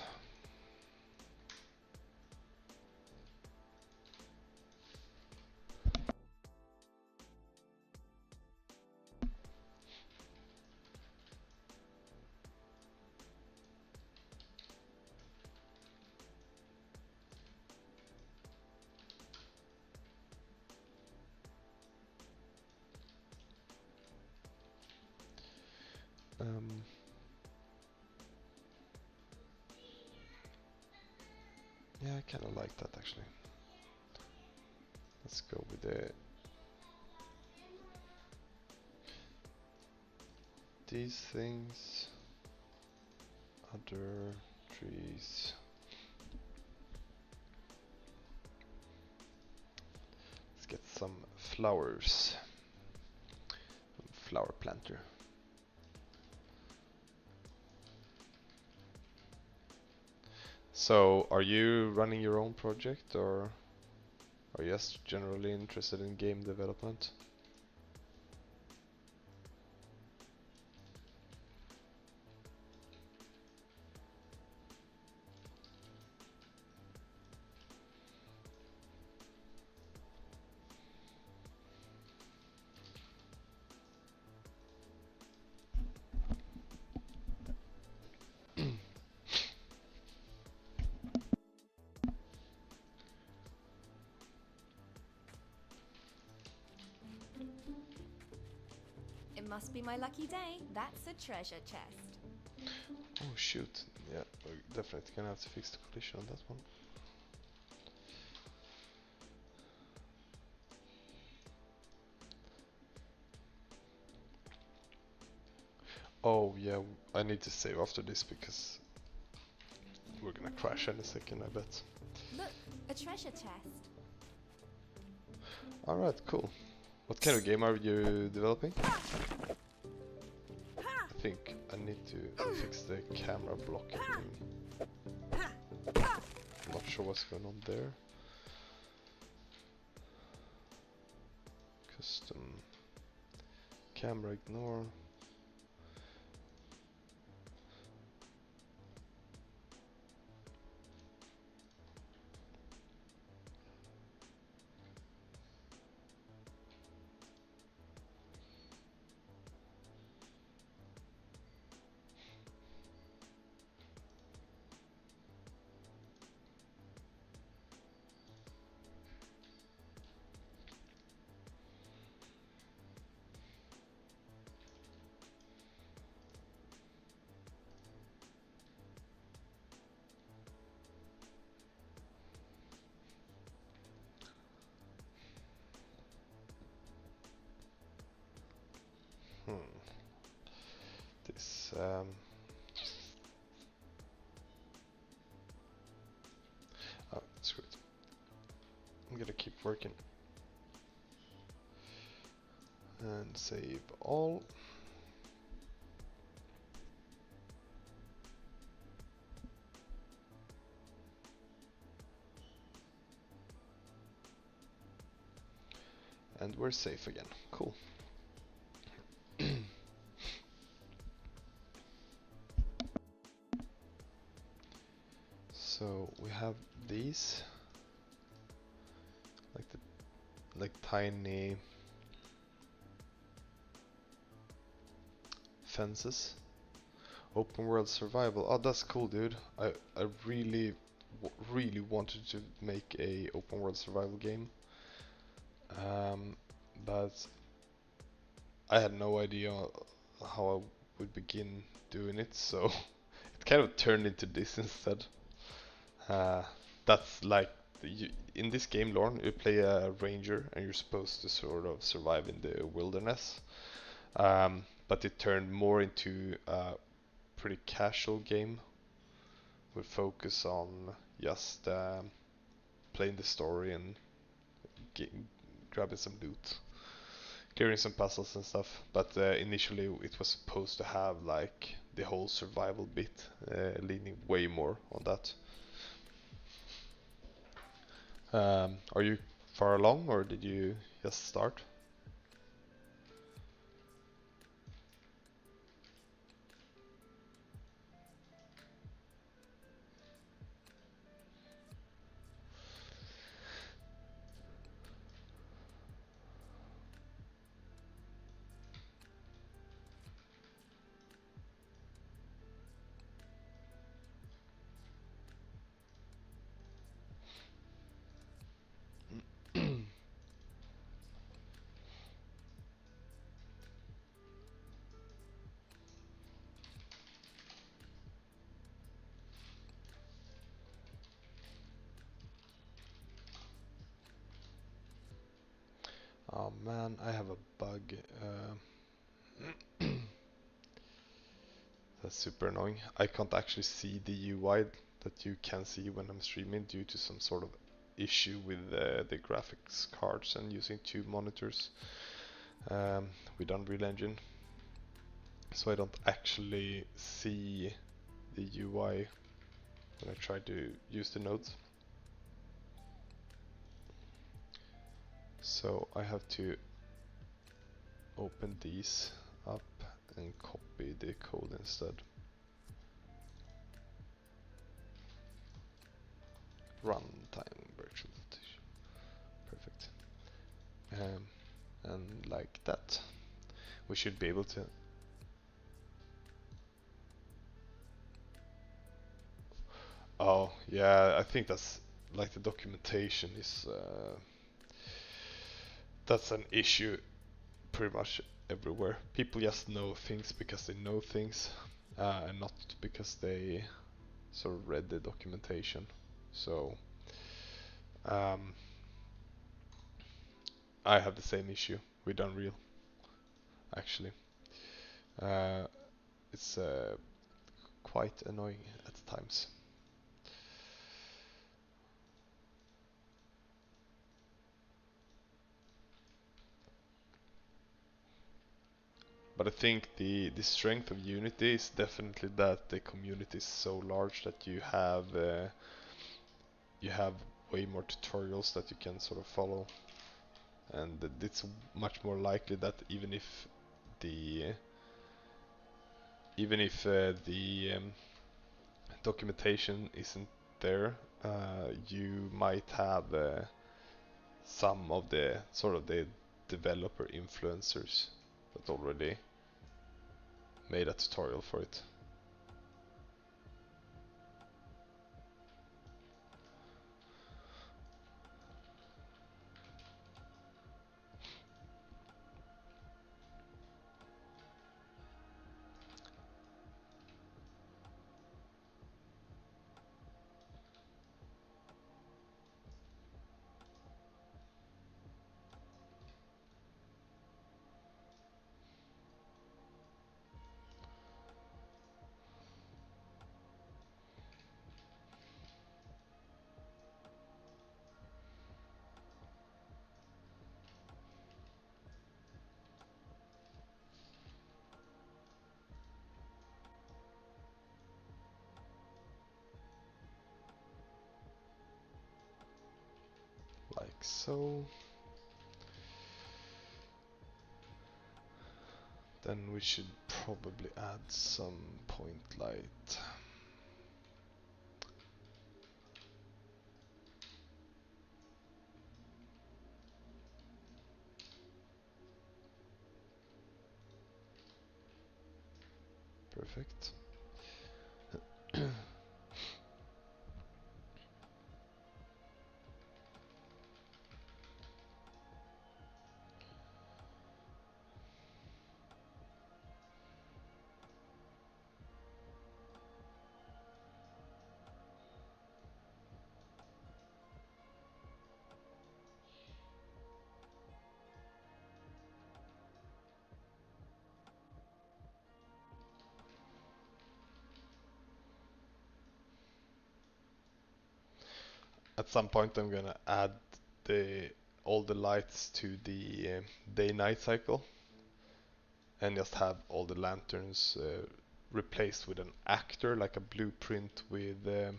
kind of like that actually. Let's go with these things. Other trees. Let's get some flowers. Flower planter. So, are you running your own project, or are you just generally interested in game development? It must be my lucky day. That's a treasure chest. Oh shoot, yeah, we're definitely gonna have to fix the collision on that one. Oh yeah, I need to save after this because we're gonna crash any second, I bet. Look, a treasure chest. Alright, cool. What kind of game are you developing? I think I need to fix the camera blocking. I'm not sure what's going on there. Custom camera ignore. This oh, screw it. I'm gonna keep working and save all. And we're safe again. Cool. So we have these, like tiny fences. Open world survival. Oh, that's cool, dude. I really wanted to make a open world survival game, but I had no idea how I would begin doing it, so it kind of turned into this instead. Uh, that's like in this game, Lorne, you play a ranger and you're supposed to sort of survive in the wilderness. But it turned more into a pretty casual game with focus on just playing the story and grabbing some loot, clearing some puzzles and stuff. But initially it was supposed to have like the whole survival bit, leaning way more on that. Are you far along, or did you just start? Man, I have a bug. That's super annoying. I can't actually see the UI that you can see when I'm streaming due to some sort of issue with the graphics cards and using two monitors with Unreal Engine. So I don't actually see the UI when I try to use the nodes. So I have to open these up and copy the code instead. Runtime virtualization. Perfect. And like that, we should be able to. Oh, yeah, I think that's like the documentation is. That's an issue pretty much everywhere. People just know things because they know things, and not because they sort of read the documentation. So, um, I have the same issue with Unreal, actually. Uh, it's quite annoying at times. But I think the strength of Unity is definitely that the community is so large that you have way more tutorials that you can sort of follow, and it's much more likely that the even if the documentation isn't there, you might have some of the sort of the developer influencers that already made a tutorial for it. Like so. Then we should probably add some point light. Perfect. At some point I'm gonna add the all the lights to the day-night cycle and just have all the lanterns replaced with an actor, like a blueprint with a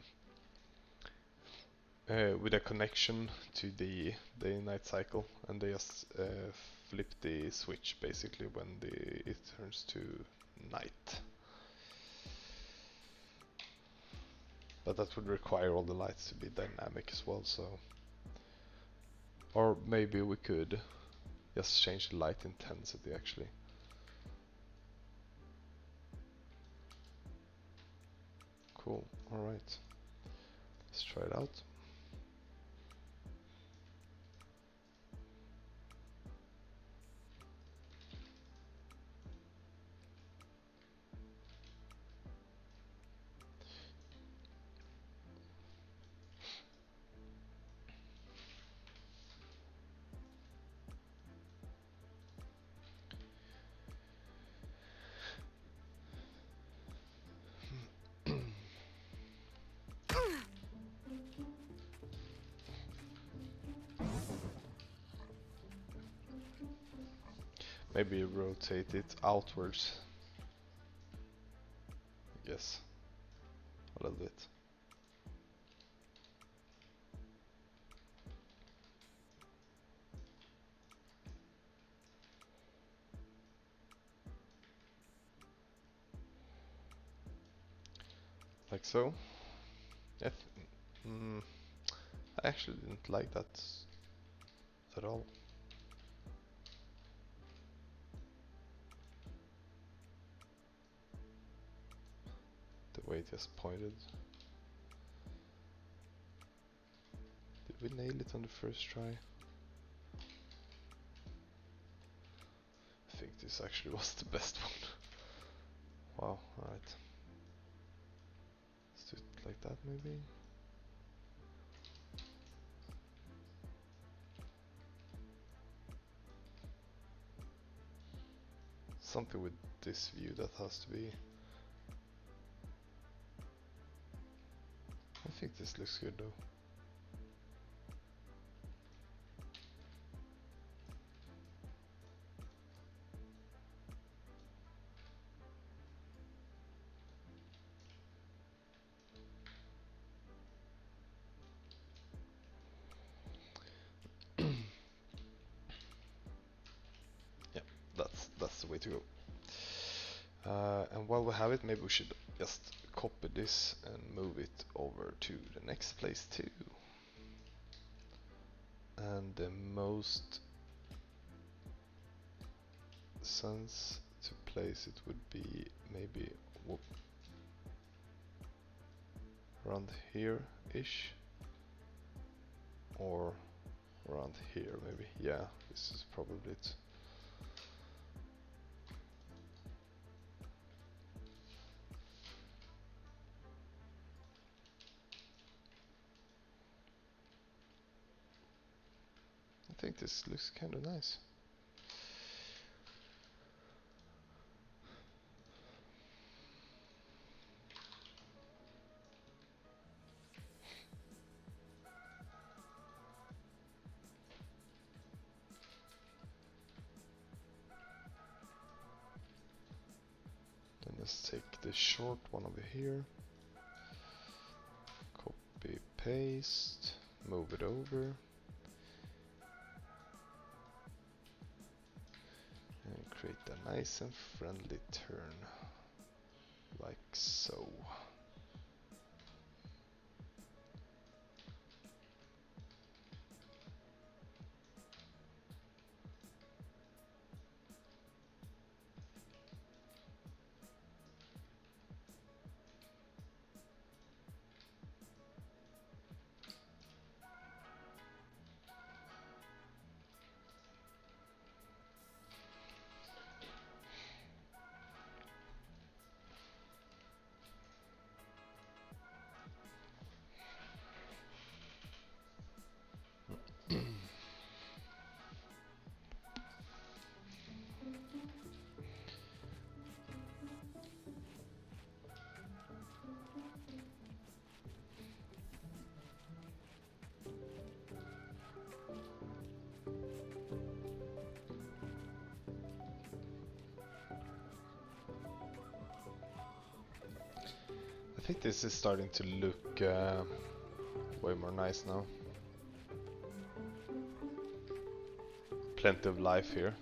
connection to the day-night cycle, and they just flip the switch basically when it turns to night. But that would require all the lights to be dynamic as well, so... Or maybe we could just change the light intensity actually. Cool, alright. Let's try it out. Maybe rotate it outwards, I guess, a little bit. Like so. I actually didn't like that at all. The way it just pointed. Did we nail it on the first try? I think this actually was the best one. Wow, alright. Let's do it like that maybe. Something with this view that has to be. I think this looks good though. Yeah, that's the way to go. And while we have it, maybe we should just copy this and move it over to the next place too. And the most sense to place it would be maybe around here-ish, or around here maybe. Yeah, this is probably it. I think this looks kind of nice. Then let's take the short one over here, copy, paste, move it over, and create a nice and friendly turn, like so. I think this is starting to look way more nice now. Plenty of life here.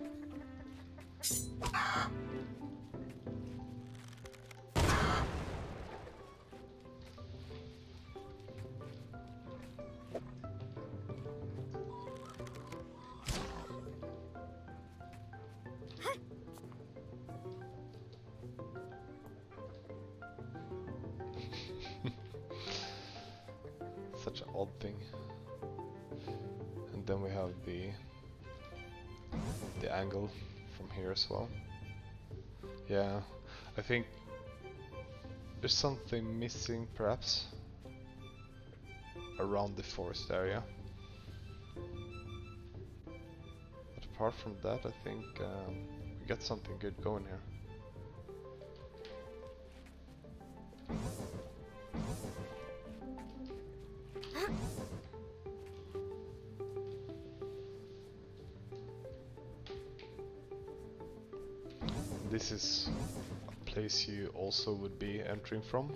Such an odd thing. And then we have the angle from here as well. Yeah, I think there's something missing perhaps around the forest area. But apart from that, I think we got something good going here. this is a place you also would be entering from.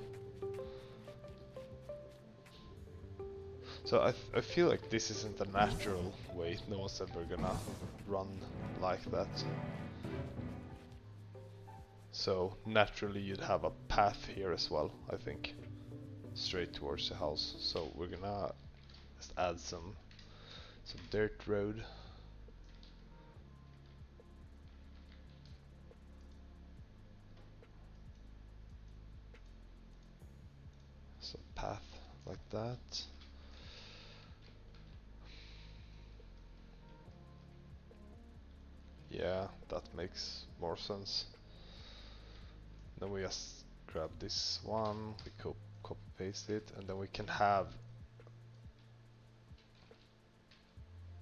So I feel like this isn't a natural way. No one's ever gonna run like that. So naturally you'd have a path here as well, I think. Straight towards the house. So we're gonna just add some dirt road. So path like that. Yeah, that makes more sense. Then we just grab this one, we copy paste it, and then we can have...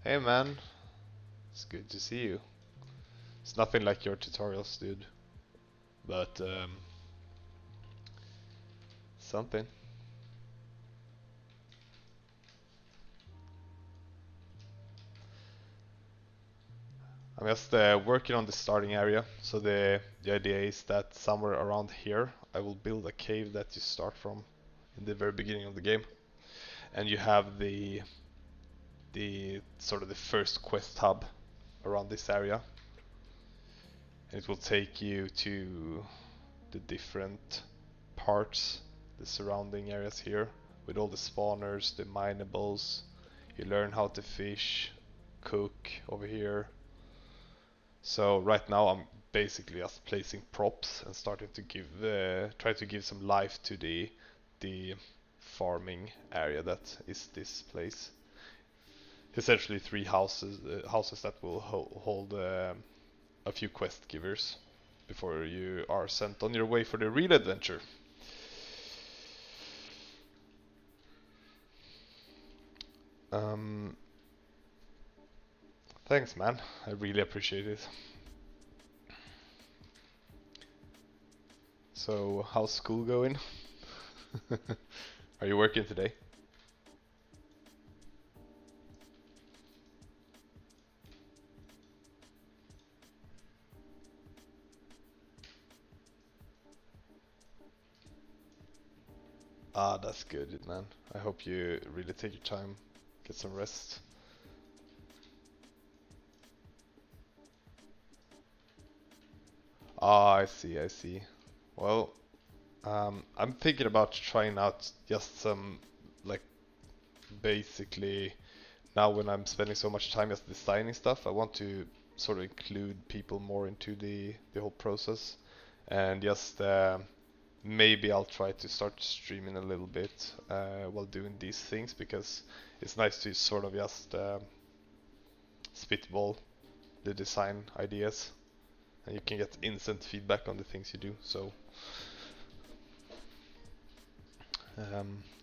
Hey man, it's good to see you. It's nothing like your tutorials, dude. But, something. I'm just working on the starting area, so the idea is that somewhere around here I will build a cave that you start from in the very beginning of the game, and you have the sort of the first quest hub around this area, and it will take you to the different parts, the surrounding areas here, with all the spawners, the minables. You learn how to fish, cook over here. So right now I'm basically just placing props and starting to give try to give some life to the farming area that is this place. Essentially three houses that will hold a few quest givers before you are sent on your way for the real adventure. Um, Thanks, man. I really appreciate it. So, how's school going? Are you working today? Ah, that's good, man. I hope you really take your time, get some rest. Ah, I see, I see. Well, I'm thinking about trying out just some, like, basically, now when I'm spending so much time just designing stuff, I want to sort of include people more into the whole process, and just maybe I'll try to start streaming a little bit while doing these things, because it's nice to sort of just spitball the design ideas, and you can get instant feedback on the things you do. So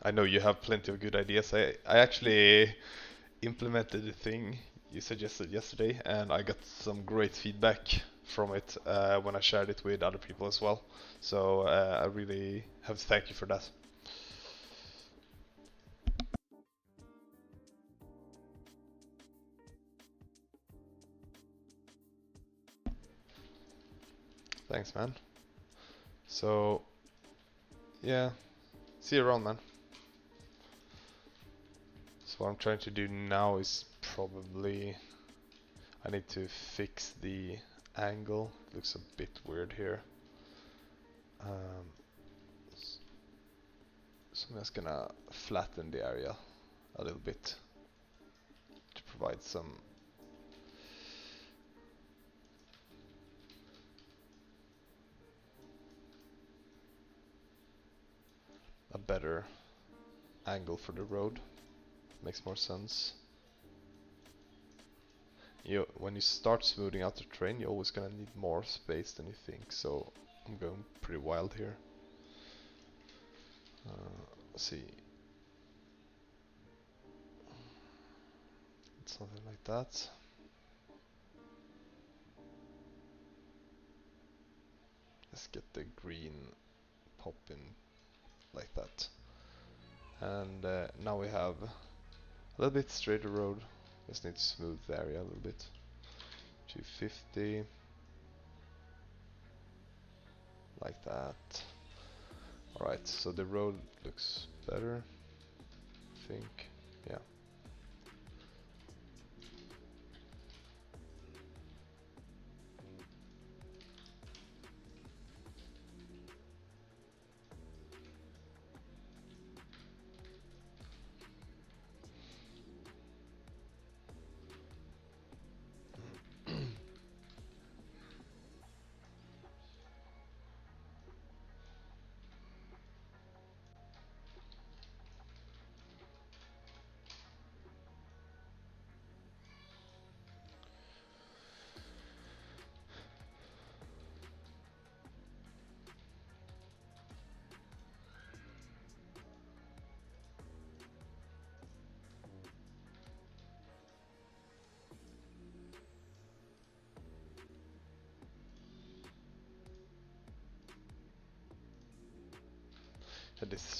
I know you have plenty of good ideas. I actually implemented the thing you suggested yesterday, and I got some great feedback from it when I shared it with other people as well. So I really have to thank you for that. Thanks, man. So yeah, see you around, man. So what I'm trying to do now is probably I need to fix the angle. It looks a bit weird here. So I'm just gonna flatten the area a little bit to provide some a better angle for the road. Makes more sense. When you start smoothing out the terrain, you're always gonna need more space than you think. So I'm going pretty wild here. Let's see, something like that. Let's get the green popping like that. And now we have a little bit straighter road. Just need to smooth the area a little bit. 250. like that. Alright, so the road looks better, I think. Yeah.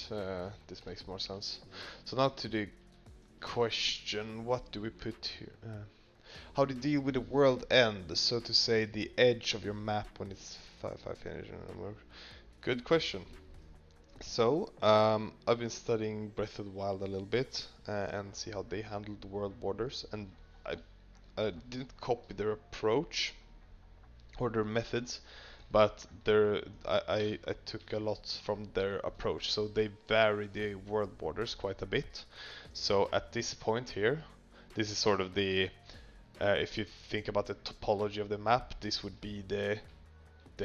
Yeah, this makes more sense. So now to the question, what do we put here? How to deal with the world end, so to say, the edge of your map when it's 5 energy number. Good question. So, I've been studying Breath of the Wild a little bit and see how they handle the world borders, and I, I didn't copy their approach or their methods, but I took a lot from their approach. So they vary the world borders quite a bit. So at this point here, this is sort of the if you think about the topology of the map, this would be the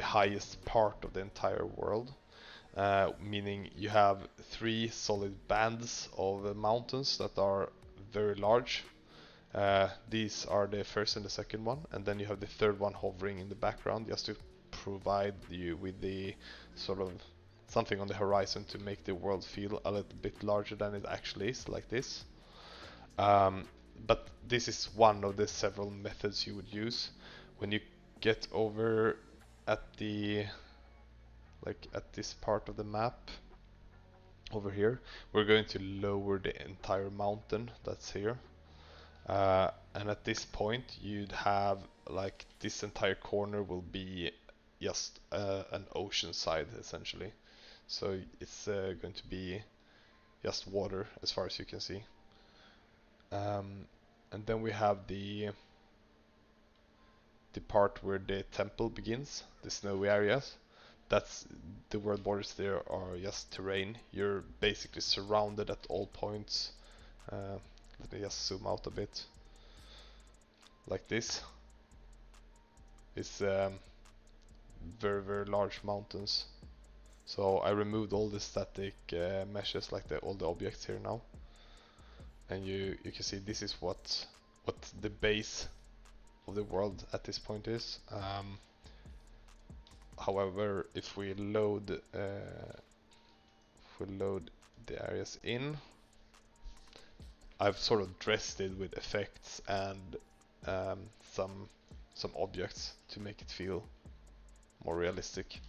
highest part of the entire world. Meaning you have 3 solid bands of mountains that are very large. These are the first and the second one, and then you have the third one hovering in the background just to provide you with the sort of something on the horizon to make the world feel a little bit larger than it actually is, like this. But this is one of the several methods you would use. When you get over at the at this part of the map over here, we're going to lower the entire mountain that's here. And at this point you'd have like this entire corner will be just an ocean side essentially. So it's going to be just water as far as you can see. And then we have the part where the temple begins, the snowy areas. That's the world borders there are just terrain. You're basically surrounded at all points. Let me just zoom out a bit. Like this. It's very, very large mountains. So I removed all the static meshes, like all the objects here now. And you can see this is what the base of the world at this point is. However, if we load the areas in, I've sort of dressed it with effects and um, some objects to make it feel more realistic,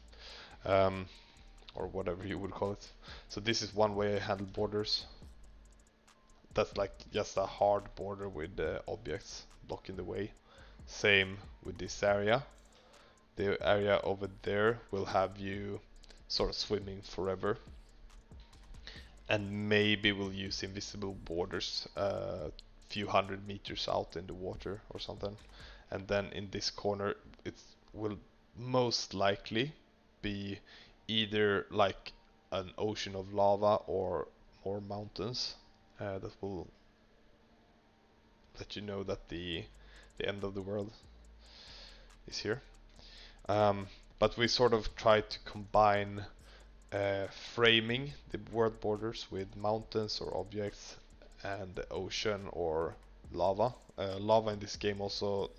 or whatever you would call it. So this is one way I handle borders. That's like just a hard border with objects blocking the way. Same with this area. The area over there will have you sort of swimming forever. And maybe we'll use invisible borders a few 100 meters out in the water or something. And then in this corner it will most likely be either like an ocean of lava or more mountains that will let you know that the end of the world is here. But we sort of try to combine framing the world borders with mountains or objects and the ocean or lava. Lava in this game also,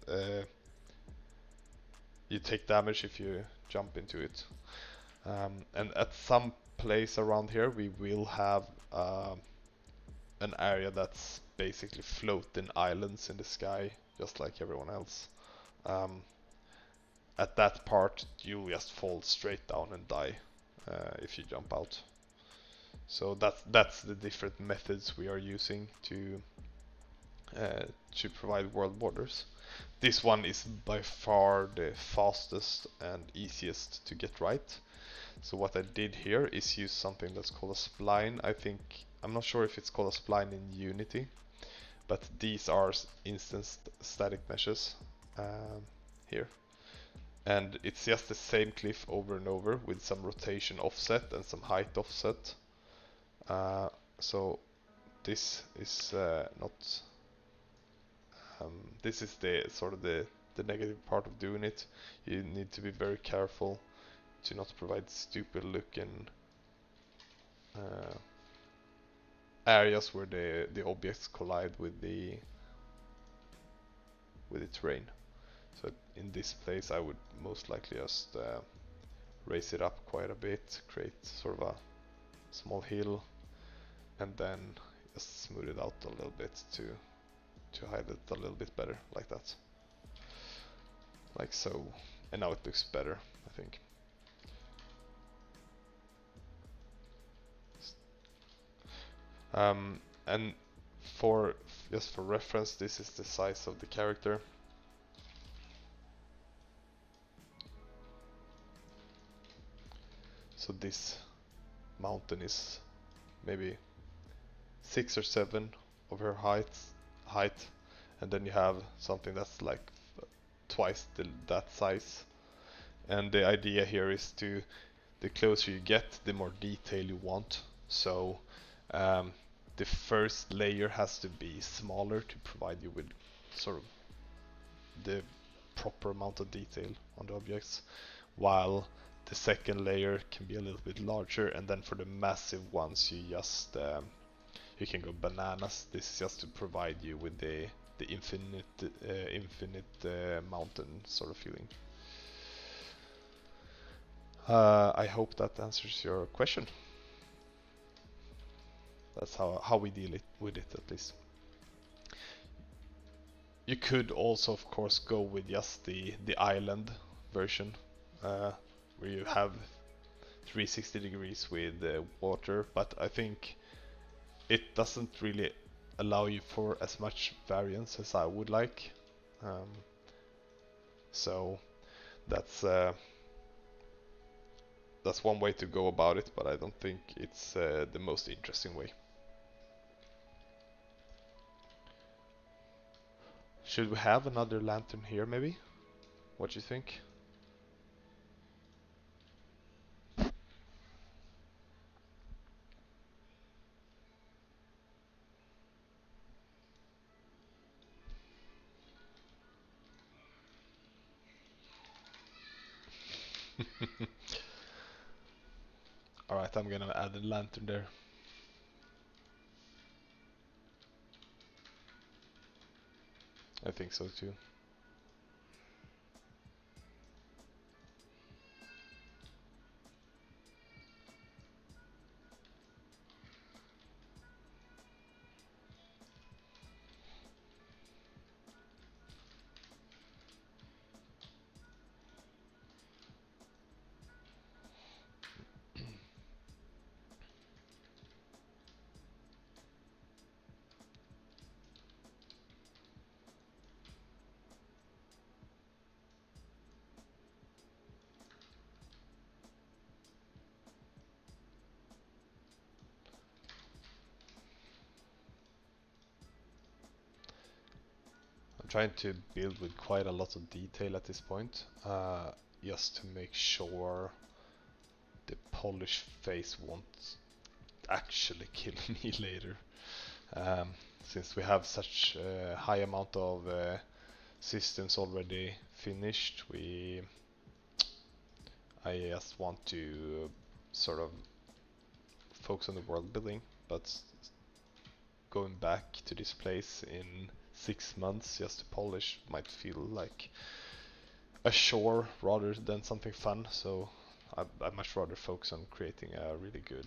you take damage if you jump into it. And at some place around here we will have an area that's basically floating islands in the sky, just like everyone else. At that part you'll just fall straight down and die if you jump out. So that's the different methods we are using to provide world borders. This one is by far the fastest and easiest to get right. So what I did here is use something that's called a spline. I'm not sure if it's called a spline in Unity, but these are instance static meshes here. And it's just the same cliff over and over with some rotation offset and some height offset. So this is not. This is the sort of the negative part of doing it. You need to be very careful to not provide stupid looking areas where the objects collide with the terrain. So in this place I would most likely just raise it up quite a bit, create sort of a small hill, and then just smooth it out a little bit to hide it a little bit better, like that. Like so. And now it looks better, I think. And just for reference, this is the size of the character. So this mountain is maybe 6 or 7 of her height, and then you have something that's like twice that size. And the idea here is the closer you get, the more detail you want. So the first layer has to be smaller to provide you with sort of the proper amount of detail on the objects, while the second layer can be a little bit larger, and then for the massive ones you just you can go bananas. This is just to provide you with the infinite mountain sort of feeling. I hope that answers your question. That's how we deal with it, at least. You could also, of course, go with just the island version, where you have 360 degrees with water, but I think it doesn't really allow you for as much variance as I would like. So that's one way to go about it, but I don't think it's the most interesting way. Should we have another lantern here, maybe? What do you think? Alright, I'm gonna add a lantern there. I think so too. I'm trying to build with quite a lot of detail at this point, just to make sure the polish face won't actually kill me later. Since we have such a high amount of systems already finished, I just want to sort of focus on the world building, but going back to this place in 6 months just to polish might feel like a chore rather than something fun, so I'd much rather focus on creating a really good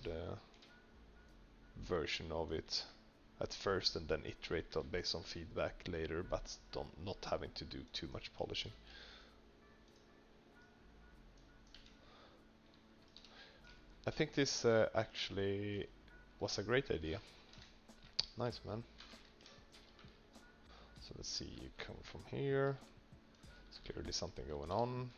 version of it at first and then iterate based on feedback later, but not having to do too much polishing. I think this actually was a great idea. Nice, man. So let's see, you come from here. There's clearly something going on.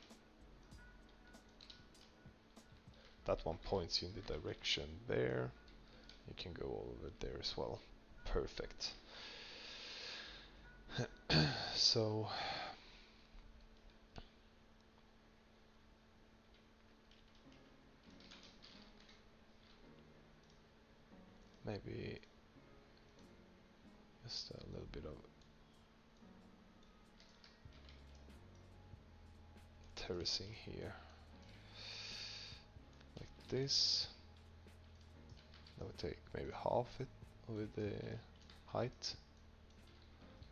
That one points you in the direction there. You can go over there as well. Perfect. So maybe just a little bit of terracing here, like this. Then we take maybe half it with the height,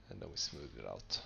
and then we smooth it out.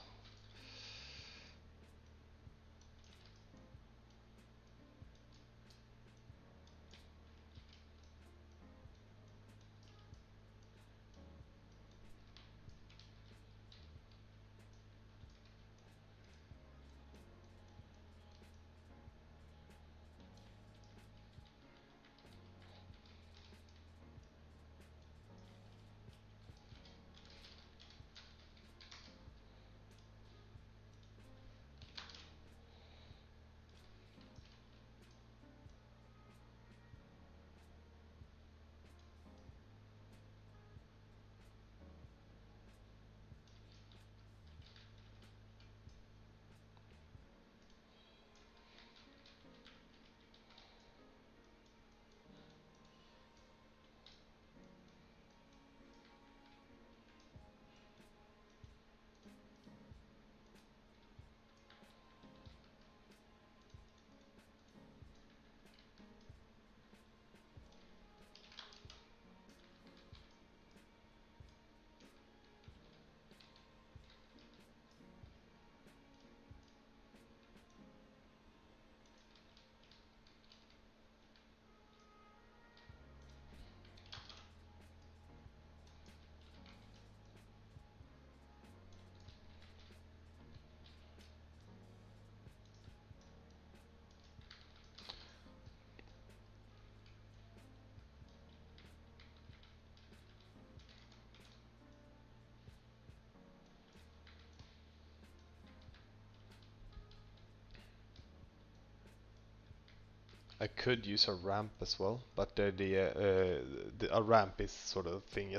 I could use a ramp as well, but a ramp is sort of thing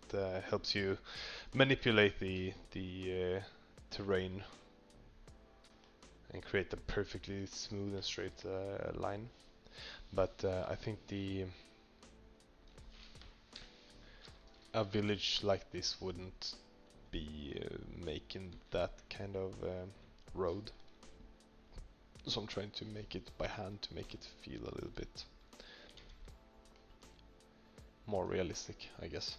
that helps you manipulate the terrain and create a perfectly smooth and straight line. But I think a village like this wouldn't be making that kind of road. So I'm trying to make it by hand to make it feel a little bit more realistic, I guess.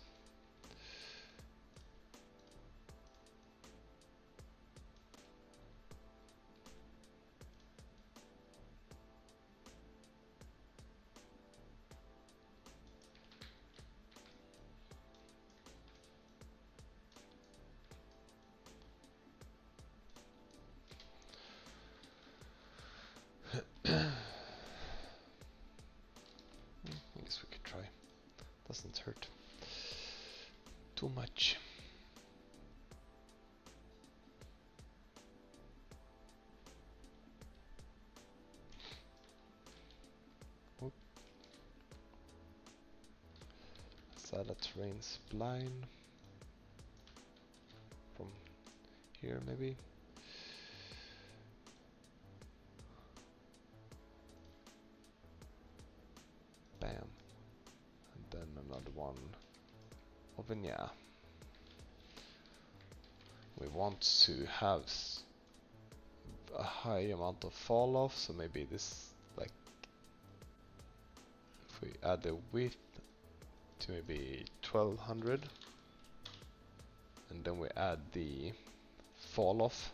I guess we could try. Doesn't hurt too much. Oop. Let's add a terrain spline from here maybe. Bam. And then another one over here. We want to have a high amount of fall off, so maybe this, like, if we add the width to maybe 1200, and then we add the fall off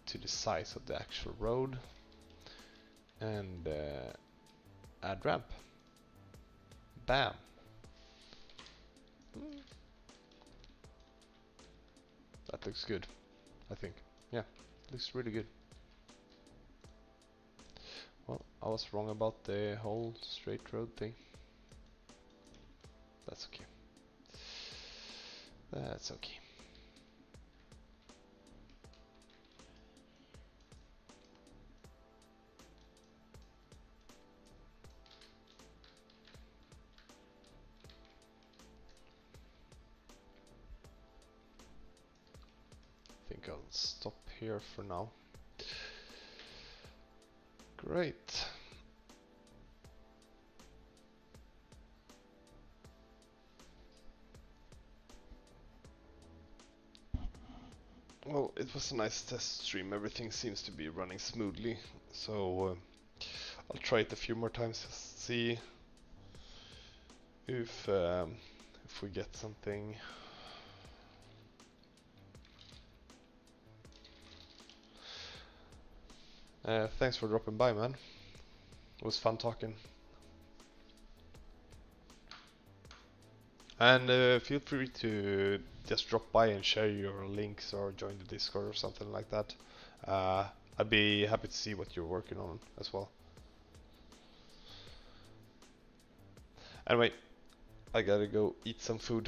to the size of the actual road, and add ramp. Bam. That looks good, I think. Yeah, looks really good. Well, I was wrong about the whole straight road thing. That's okay. That's okay. think I'll stop here for now. Great. Well, it was a nice test stream. Everything seems to be running smoothly. So I'll try it a few more times to see if we get something. Thanks for dropping by, man. It was fun talking. And feel free to just drop by and share your links or join the Discord or something like that. I'd be happy to see what you're working on as well. Anyway, I gotta go eat some food.